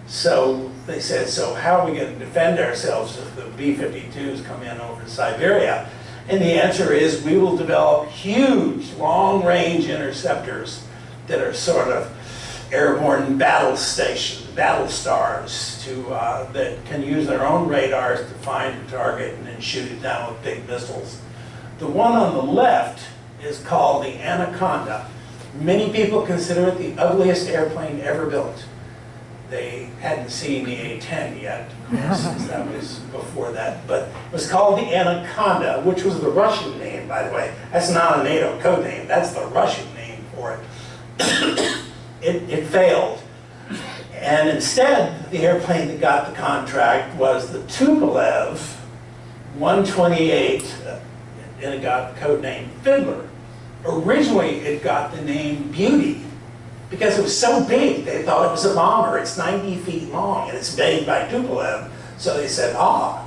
So they said, so how are we going to defend ourselves if the B-52s come in over Siberia? And the answer is, we will develop huge long-range interceptors that are sort of airborne battle stations, battle stars, that can use their own radars to find a target and then shoot it down with big missiles. The one on the left is called the Anaconda. Many people consider it the ugliest airplane ever built. They hadn't seen the A-10 yet, of course, since that was before that. But it was called the Anaconda, which was the Russian name, by the way. That's not a NATO code name. That's the Russian name for it. It failed. And instead, the airplane that got the contract was the Tupolev 128, and it got the code name Fiddler. Originally, it got the name Beauty, because it was so big, they thought it was a bomber. It's 90 feet long, and it's made by Tupolev. So they said,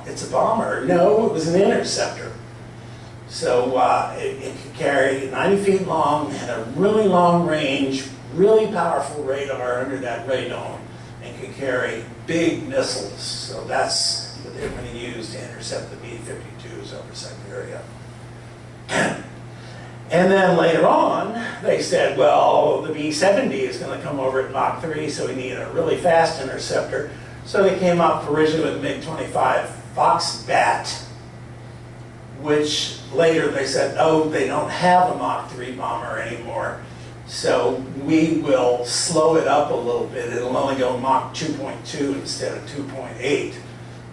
it's a bomber. No, it was an interceptor. So it could carry 90 feet long, had a really long range, really powerful radar under that radome, and could carry big missiles. So that's what they're going to use to intercept the B-52s over Siberia. And then later on, they said, well, the B-70 is going to come over at Mach 3, so we need a really fast interceptor. So they came up originally with the MiG-25 Fox-Bat, which later they said, oh, they don't have a Mach 3 bomber anymore. So we will slow it up a little bit. It'll only go Mach 2.2 instead of 2.8.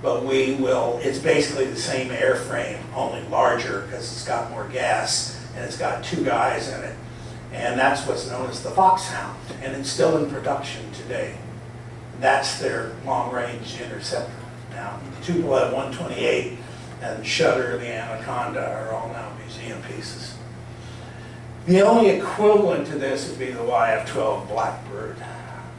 But we will, it's basically the same airframe, only larger because it's got more gas and it's got two guys in it. And that's what's known as the Foxhound. And it's still in production today. That's their long-range interceptor. Now, the Tupolev 128 and Shutter, the Anaconda, are all now museum pieces. The only equivalent to this would be the YF-12 Blackbird,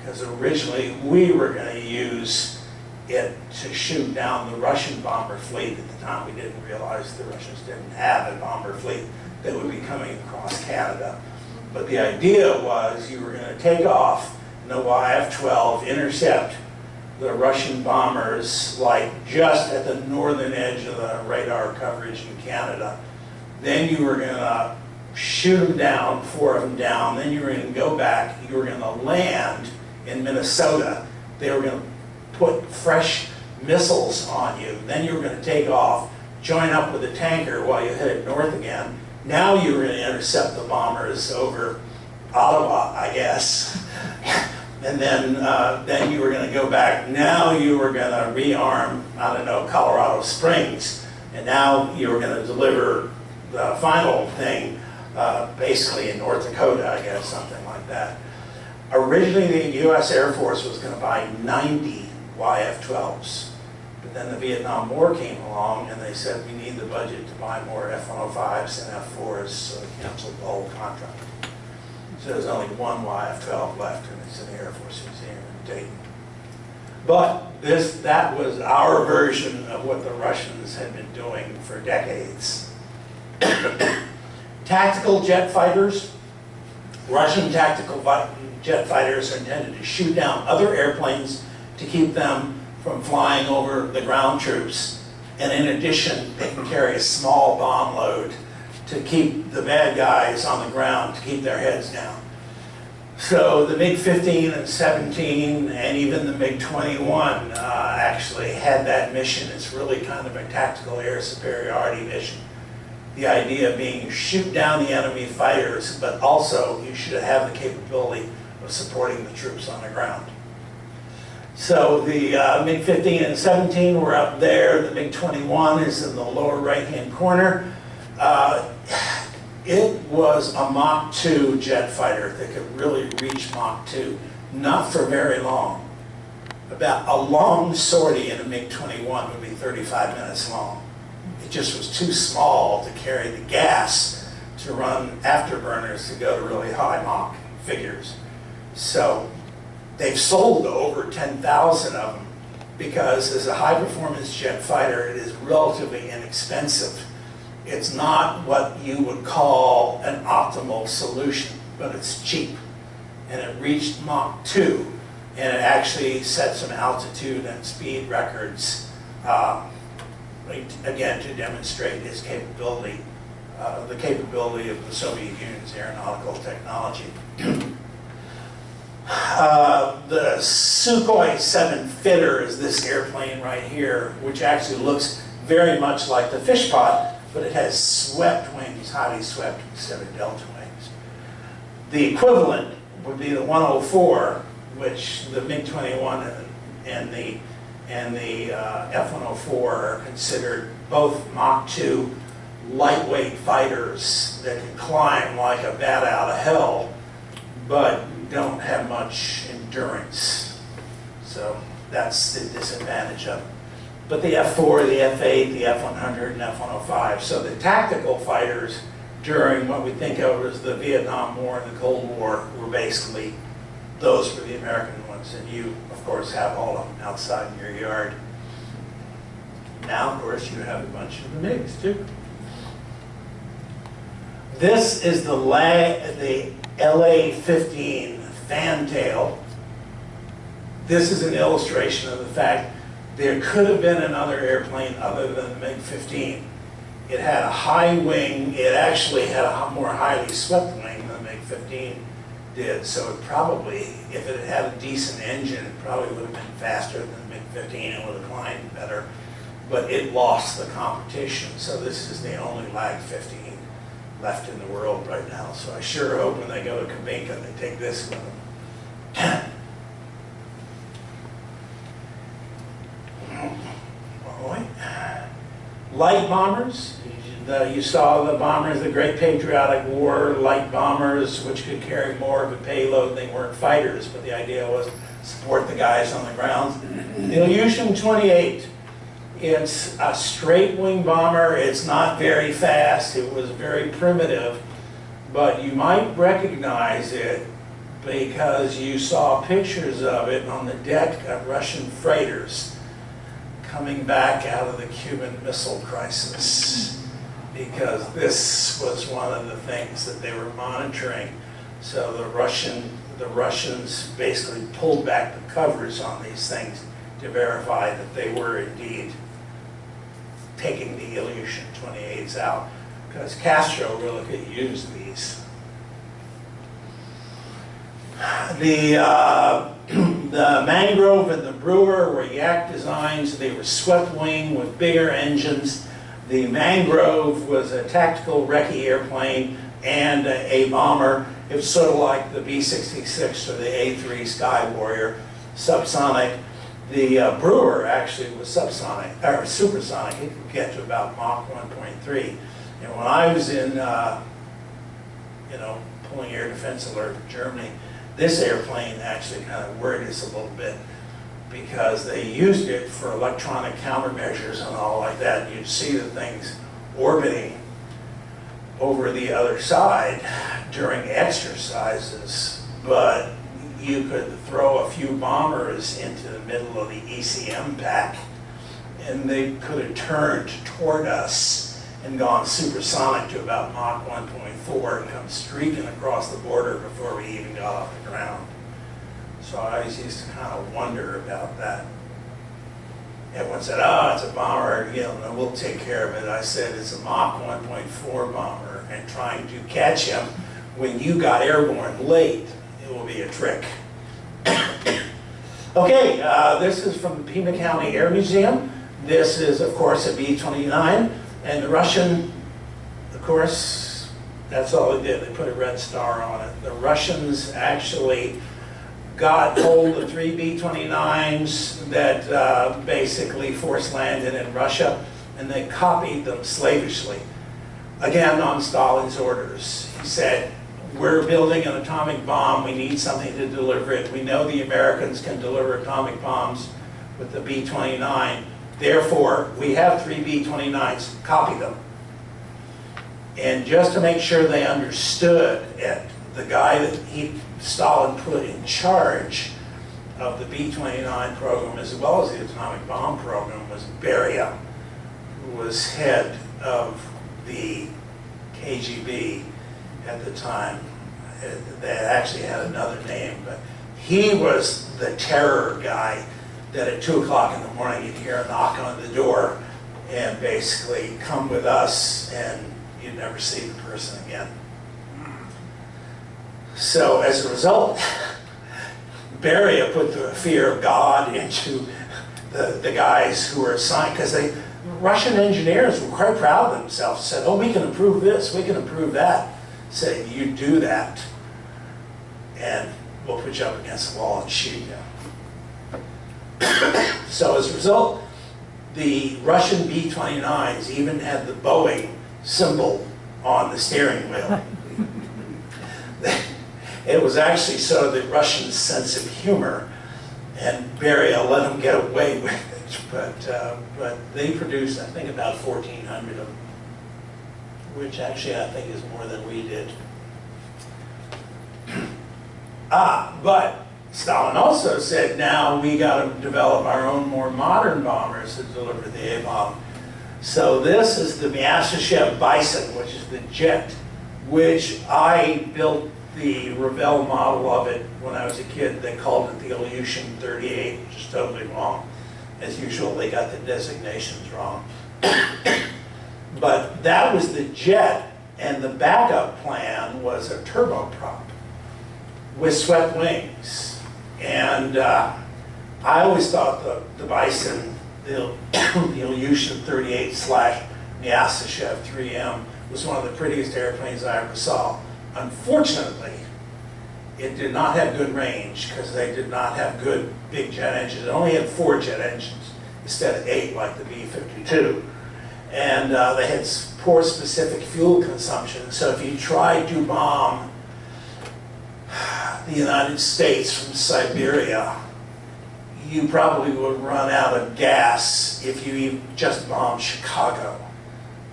because originally we were going to use it to shoot down the Russian bomber fleet. At the time, we didn't realize the Russians didn't have a bomber fleet that would be coming across Canada. But the idea was you were going to take off in the YF-12, intercept the Russian bombers like just at the northern edge of the radar coverage in Canada. Then you were going to shoot them down, 4 of them down. Then you were going to go back. You were going to land in Minnesota. They were going to put fresh missiles on you. Then you were going to take off, join up with the tanker while you headed north again. Now you were going to intercept the bombers over Ottawa, I guess. And then you were going to go back. Now you were going to rearm, I don't know, Colorado Springs. And now you were going to deliver the final thing basically in North Dakota, I guess, something like that. Originally, the U.S. Air Force was going to buy 90 YF-12s. But then the Vietnam War came along and they said, we need the budget to buy more F-105s and F-4s, so they canceled the whole contract. So there's only one YF-12 left, and it's in the Air Force Museum in Dayton. But that was our version of what the Russians had been doing for decades. Tactical jet fighters. Russian tactical jet fighters are intended to shoot down other airplanes to keep them from flying over the ground troops. And in addition, they can carry a small bomb load to keep the bad guys on the ground, to keep their heads down. So the MiG-15 and 17 and even the MiG-21 actually had that mission. It's really kind of a tactical air superiority mission. The idea being you shoot down the enemy fighters, but also you should have the capability of supporting the troops on the ground. So the MiG-15 and 17 were up there. The MiG-21 is in the lower right-hand corner. It was a Mach 2 jet fighter that could really reach Mach 2, not for very long. About a long sortie in a MiG-21 would be 35 minutes long. It just was too small to carry the gas to run afterburners to go to really high Mach figures. So they've sold over 10,000 of them because as a high-performance jet fighter, it is relatively inexpensive. It's not what you would call an optimal solution, but it's cheap. And it reached Mach 2, and it actually set some altitude and speed records, again, to demonstrate its capability, the capability of the Soviet Union's aeronautical technology. The Sukhoi 7 Fitter is this airplane right here, which actually looks very much like the fish pot, but it has swept wings, highly swept instead of delta wings. The equivalent would be the 104, which the MiG-21 and the F-104 are considered both Mach 2 lightweight fighters that can climb like a bat out of hell, but don't have much endurance. So that's the disadvantage of it. But the F-4, the F-8, the F-100, and F-105. So the tactical fighters during what we think of as the Vietnam War and the Cold War were basically, those were the American ones. And you, of course, have all of them outside in your yard. Now, of course, you have a bunch of the MiGs, too. This is the LA-15 fantail. This is an illustration of the fact there could have been another airplane other than the MiG-15. It had a high wing. It actually had a more highly swept wing than the MiG-15 did. So it probably, if it had a decent engine, it probably would have been faster than the MiG-15 and would have climbed better. But it lost the competition. So this is the only LAG-15 left in the world right now. So I sure hope when they go to Kabinka, they take this with them. Light bombers. You saw the bombers, the Great Patriotic War, light bombers, which could carry more of a payload. They weren't fighters, but the idea was support the guys on the ground. The Ilyushin-28. It's a straight wing bomber. It's not very fast. It was very primitive, but you might recognize it because you saw pictures of it on the deck of Russian freighters coming back out of the Cuban Missile Crisis, because this was one of the things that they were monitoring. So the Russians basically pulled back the covers on these things to verify that they were indeed taking the Ilyushin 28s out, because Castro really could use these. The Mangrove and the Brewer were Yak designs. They were swept wing with bigger engines. The Mangrove was a tactical recce airplane and a bomber. It was sort of like the B-66 or the A-3 Sky Warrior, subsonic. The Brewer actually was subsonic, or supersonic. It could get to about Mach 1.3. And when I was in, pulling air defense alert in Germany, this airplane actually kind of worried us a little bit, because they used it for electronic countermeasures and all like that. You'd see the things orbiting over the other side during exercises, but you could throw a few bombers into the middle of the ECM pack and they could have turned toward us and gone supersonic to about Mach 1.4 and come streaking across the border before we even got off the ground. So I always used to kind of wonder about that. Everyone said, oh, it's a bomber, no, we'll take care of it. I said, it's a Mach 1.4 bomber, and trying to catch him when you got airborne late, it will be a trick. Okay, this is from the Pima County Air Museum. This is, of course, a B-29. And the Russian, of course, that's all they did. They put a red star on it. The Russians actually got hold of 3 B-29s that basically force landed in Russia, and they copied them slavishly. Again, on Stalin's orders. He said, we're building an atomic bomb. We need something to deliver it. We know the Americans can deliver atomic bombs with the B-29. Therefore, we have 3 B-29s, copy them. And just to make sure they understood it, the guy that Stalin put in charge of the B-29 program, as well as the atomic bomb program, was Beria, who was head of the KGB at the time. They actually had another name, but he was the terror guy that at 2 o'clock in the morning you'd hear a knock on the door and basically come with us, and you'd never see the person again. So as a result, Beria put the fear of God into the guys who were assigned, because Russian engineers were quite proud of themselves, said, oh, we can improve this, we can improve that. Said, you do that, and we'll put you up against the wall and shoot you. So as a result, the Russian B-29s even had the Boeing symbol on the steering wheel. It was actually sort of the Russian sense of humor, and Beria let them get away with it. But they produced, I think, about 1,400 of them, which actually I think is more than we did. But Stalin also said, now we got to develop our own more modern bombers to deliver the A-bomb. So this is the Myasishchev Bison, which is the jet, which I built the Revell model of it when I was a kid. They called it the Ilyushin 38, which is totally wrong. As usual, they got the designations wrong. But that was the jet, and the backup plan was a turboprop with swept wings. And I always thought the Bison, the Ilyushin 38 / Myasishchev 3M, was one of the prettiest airplanes I ever saw. Unfortunately, it did not have good range, because they did not have good big jet engines. It only had 4 jet engines instead of 8 like the B-52. And they had poor specific fuel consumption. So if you tried to bomb the United States from Siberia, you probably would run out of gas if you just bombed Chicago.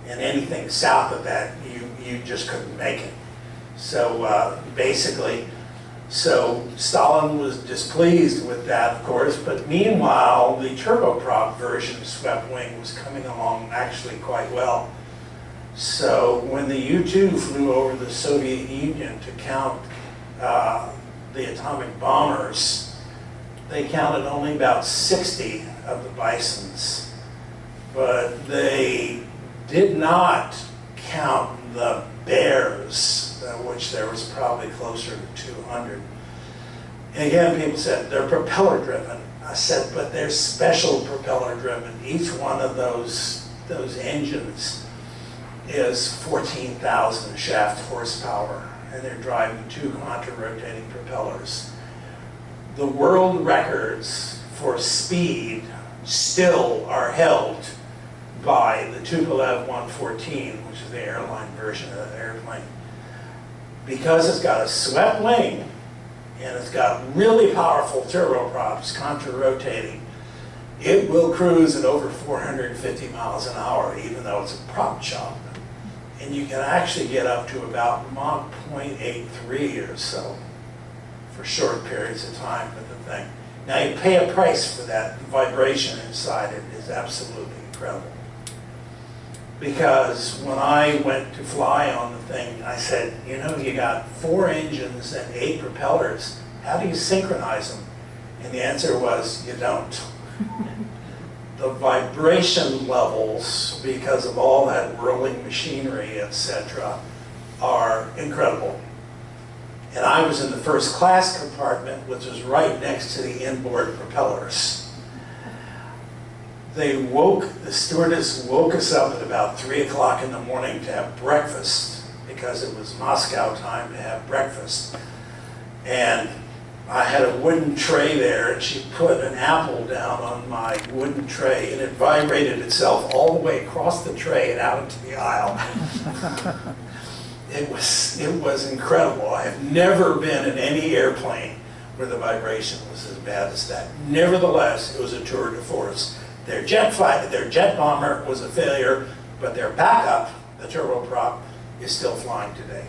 And anything south of that, you just couldn't make it. So basically, So Stalin was displeased with that, of course, but meanwhile, the turboprop version of swept wing was coming along actually quite well. So when the U-2 flew over the Soviet Union to count the atomic bombers, they counted only about 60 of the Bisons, but they did not count the Bears, which there was probably closer to 200. And again, people said, they're propeller driven. I said, but they're special propeller driven. Each one of those engines is 14,000 shaft horsepower, and they're driving 2 contra-rotating propellers. The world records for speed still are held by the Tupolev 114, which is the airline version of that airplane. Because it's got a swept wing and it's got really powerful turboprops, contra-rotating, it will cruise at over 450 miles an hour, even though it's a prop shop. And you can actually get up to about Mach 0.83 or so for short periods of time with the thing. Now you pay a price for that. The vibration inside it is absolutely incredible. Because when I went to fly on the thing, I said, you know, you got 4 engines and 8 propellers. How do you synchronize them? And the answer was, you don't. The vibration levels, because of all that whirling machinery, etc., are incredible. And I was in the first class compartment, which was right next to the inboard propellers. The stewardess woke us up at about 3 o'clock in the morning to have breakfast, because it was Moscow time to have breakfast. And I had a wooden tray there, and she put an apple down on my wooden tray, and it vibrated itself all the way across the tray and out into the aisle. It was incredible. I have never been in any airplane where the vibration was as bad as that. Nevertheless, it was a tour de force. Their jet bomber was a failure, but their backup, the turboprop, is still flying today.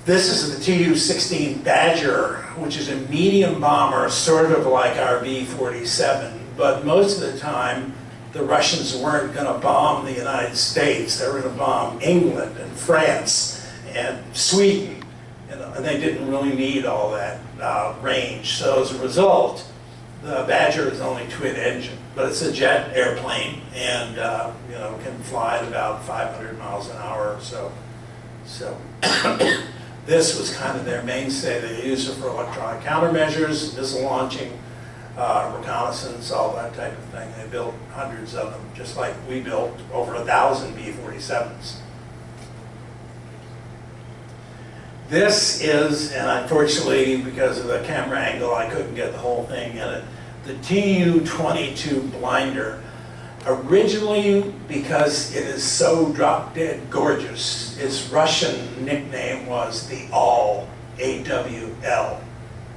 This is the Tu-16 Badger, which is a medium bomber, sort of like our B-47, but most of the time, the Russians weren't going to bomb the United States. They were going to bomb England and France and Sweden. And they didn't really need all that range. So as a result, the Badger is only twin engine, but it's a jet airplane, and you know, can fly at about 500 miles an hour or so. So this was kind of their mainstay. They used it for electronic countermeasures, missile launching, reconnaissance, all that type of thing. They built hundreds of them, just like we built over 1,000 B-47s. This is, and unfortunately because of the camera angle I couldn't get the whole thing in it, the Tu-22 blinder. Originally, because it is so drop-dead gorgeous, its Russian nickname was the All, A-W-L,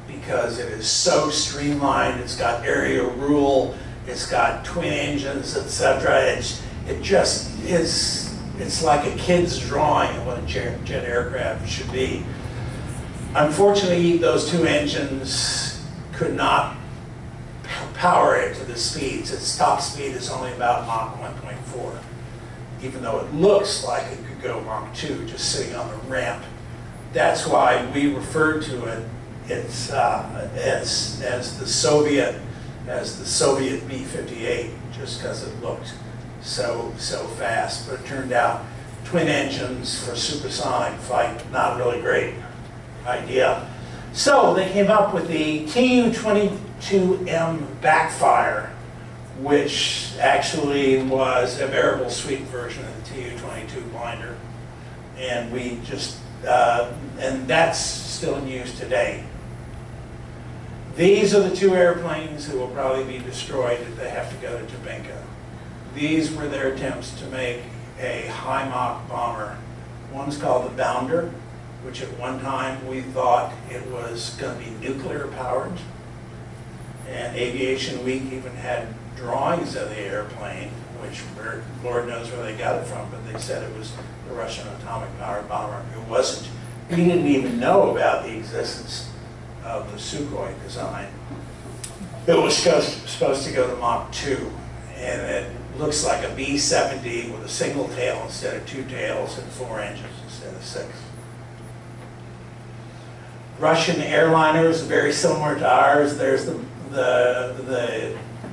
because it is so streamlined. It's got area rule, it's got twin engines, etc. It just is. It's like a kid's drawing of what a jet aircraft should be. Unfortunately, those 2 engines could not power it to the speeds. Its top speed is only about Mach 1.4, even though it looks like it could go Mach 2 just sitting on the ramp. That's why we refer to it as the Soviet B-58, just because it looked so fast. But it turned out twin engines for supersonic flight, not a really great idea. So they came up with the Tu-22M backfire, which actually was a variable sweep version of the Tu-22 blinder. And we just, and that's still in use today. These are the 2 airplanes that will probably be destroyed if they have to go to Treblinka. These were their attempts to make a high Mach bomber. One's called the Bounder, which at one time we thought it was going to be nuclear powered. And Aviation Week even had drawings of the airplane, which Lord knows where they got it from, but they said it was the Russian atomic-powered bomber. It wasn't. We didn't even know about the existence of the Sukhoi design. It was supposed to go to Mach 2, and it looks like a B-70 with a single tail instead of 2 tails and 4 engines instead of 6. Russian airliners, very similar to ours. There's the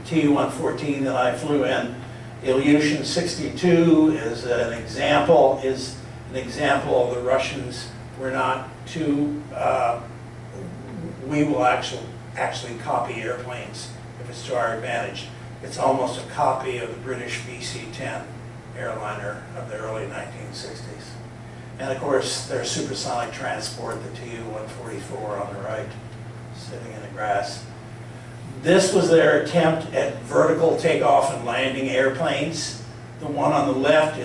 Tu-114 that I flew in. Ilyushin 62 is an example. Of the Russians were not too. We will actually copy airplanes if it's to our advantage. It's almost a copy of the British VC-10 airliner of the early 1960s. And of course, their supersonic transport, the Tu-144 on the right, sitting in the grass. This was their attempt at vertical takeoff and landing airplanes. The one on the left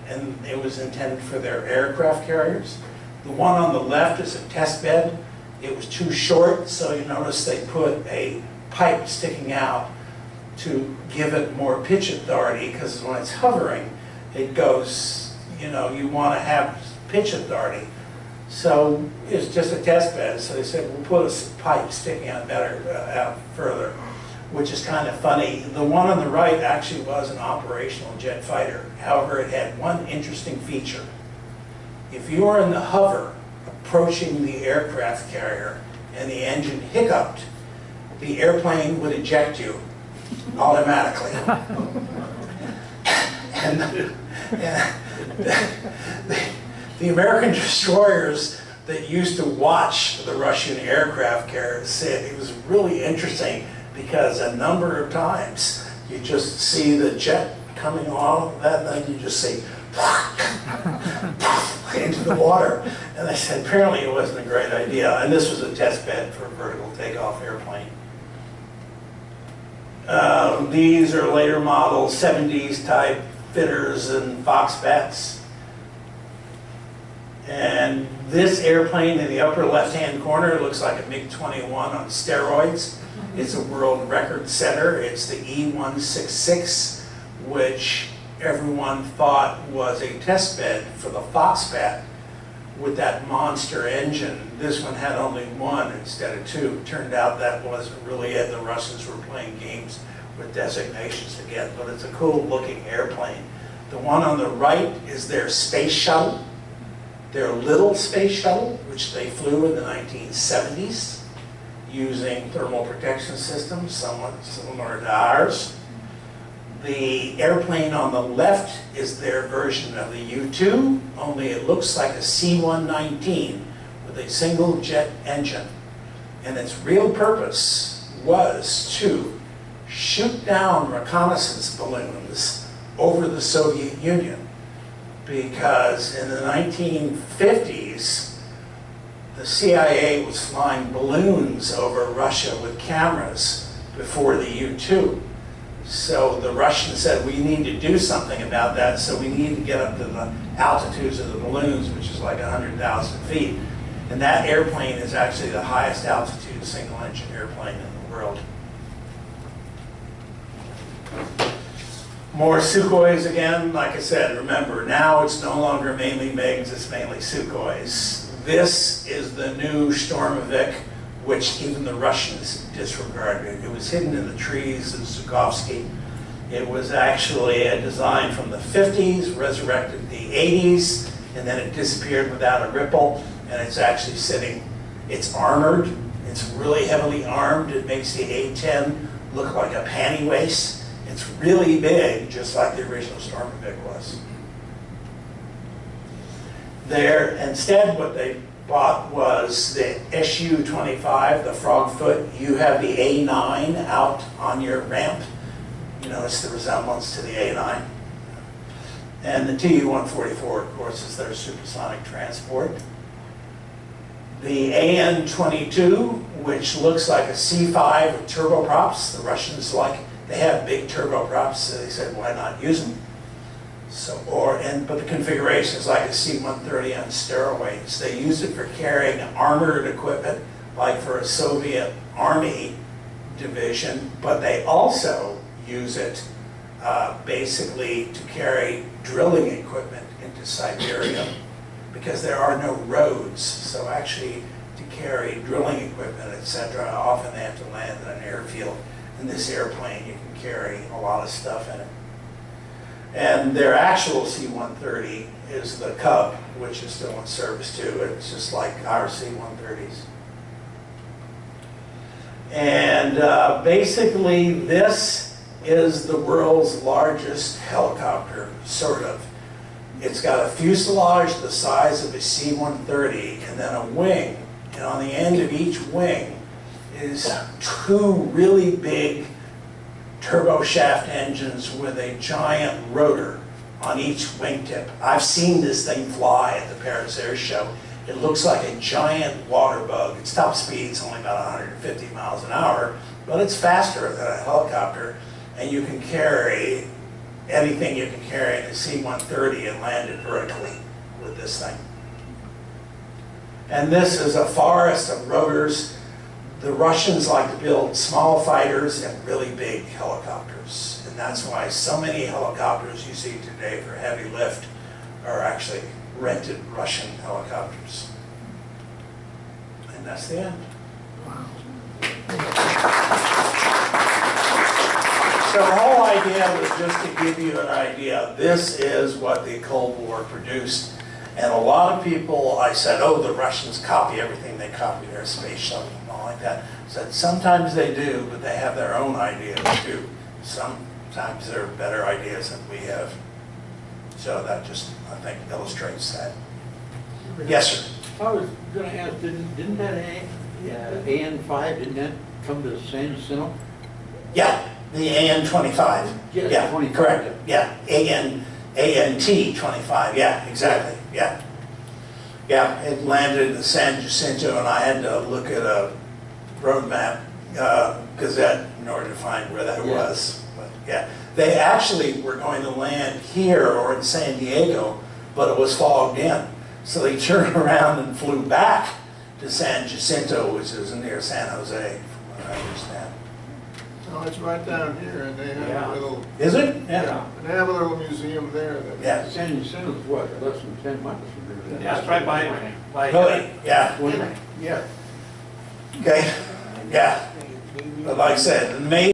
and it was intended for their aircraft carriers. The one on the left is a test bed. It was too short, so you notice they put a pipe sticking out to give it more pitch authority, because when it's hovering, it goes, you want to have pitch authority. So it's just a test bed, so they said, we'll put a pipe sticking out out further, which is kind of funny. The one on the right actually was an operational jet fighter. However, it had one interesting feature. If you were in the hover approaching the aircraft carrier and the engine hiccuped, the airplane would eject you automatically. And the American destroyers that used to watch the Russian aircraft carriers said it was really interesting, because a number of times you just see the jet coming along, and then you just see into the water. And they said apparently it wasn't a great idea. And this was a test bed for a vertical takeoff airplane. These are later models, 70s type fitters and Foxbats. And this airplane in the upper left-hand corner looks like a MiG-21 on steroids. It's a world record setter. It's the E-166, which everyone thought was a test bed for the Foxbat with that monster engine. This one had only 1 instead of 2. It turned out that wasn't really it. The Russians were playing games with designations again, but it's a cool looking airplane. The one on the right is their space shuttle, their little space shuttle, which they flew in the 1970s using thermal protection systems, somewhat similar to ours. The airplane on the left is their version of the U-2, only it looks like a C-119 with a single jet engine. And its real purpose was to shoot down reconnaissance balloons over the Soviet Union, because in the 1950s, the CIA was flying balloons over Russia with cameras before the U-2. So the Russians said, we need to do something about that, so we need to get up to the altitudes of the balloons, which is like 100,000 feet. And that airplane is actually the highest altitude single-engine airplane in the world. More Sukhois again. Like I said, remember, now it's no longer mainly MiGs, it's mainly Sukhois. This is the new Stormovik, which even the Russians disregarded. It was hidden in the trees in Sukovsky. It was actually a design from the 50s, resurrected in the 80s, and then it disappeared without a ripple, and it's actually sitting, it's armored, it's really heavily armed. It makes the A-10 look like a panty waist. It's really big, just like the original Stormovik was. There, instead, what they bought was the Su-25, the Frogfoot. You have the A-9 out on your ramp. You notice the resemblance to the A-9. And the Tu-144, of course, is their supersonic transport. The AN-22, which looks like a C-5 with turboprops. The Russians they have big turboprops, so they said, why not use them? So, but the configuration is like a C-130 on steroids. They use it for carrying armored equipment, like for a Soviet army division, but they also use it basically to carry drilling equipment into Siberia because there are no roads. So actually to carry drilling equipment, etc., often they have to land in an airfield. In this airplane, you can carry a lot of stuff in it. And their actual C-130 is the Cub, which is still in service too. It's just like our C-130s. And basically, this is the world's largest helicopter, sort of. It's got a fuselage the size of a C-130 and then a wing. And on the end of each wing is two really big turboshaft engines with a giant rotor on each wingtip. I've seen this thing fly at the Paris Air Show. It looks like a giant water bug. Its top speed's only about 150 miles an hour, but it's faster than a helicopter, and you can carry anything you can carry in a C-130 and land it vertically with this thing. And this is a forest of rotors. The Russians like to build small fighters and really big helicopters. And that's why so many helicopters you see today for heavy lift are actually rented Russian helicopters. And that's the end. Wow. So the whole idea was just to give you an idea. This is what the Cold War produced. And a lot of people, I said, oh, the Russians copy everything. They copy their space shuttle and all like that. I said, sometimes they do, but they have their own ideas too. Sometimes they're better ideas than we have. So that just, I think, illustrates that. Yes, sir. I was going to ask, didn't that AN-5, didn't that come to San Jacinto? Yeah, the AN-25. Yes, Yeah, 25. correct. Yeah, ANT-25. Yeah, exactly. Yeah. Yeah, it landed in San Jacinto, and I had to look at a road map, Gazette, in order to find where that was. But yeah, they actually were going to land here or in San Diego, but it was fogged in. So they turned around and flew back to San Jacinto, which is near San Jose, from what I understand. Oh, it's right down here, and they have a little. Is it? Yeah. They have a little museum there. That Yeah. San Jacinto's what, less than 10 miles from here? Yeah, it's right by Really? Yeah. Yeah. Okay. Yeah. But like I said, the main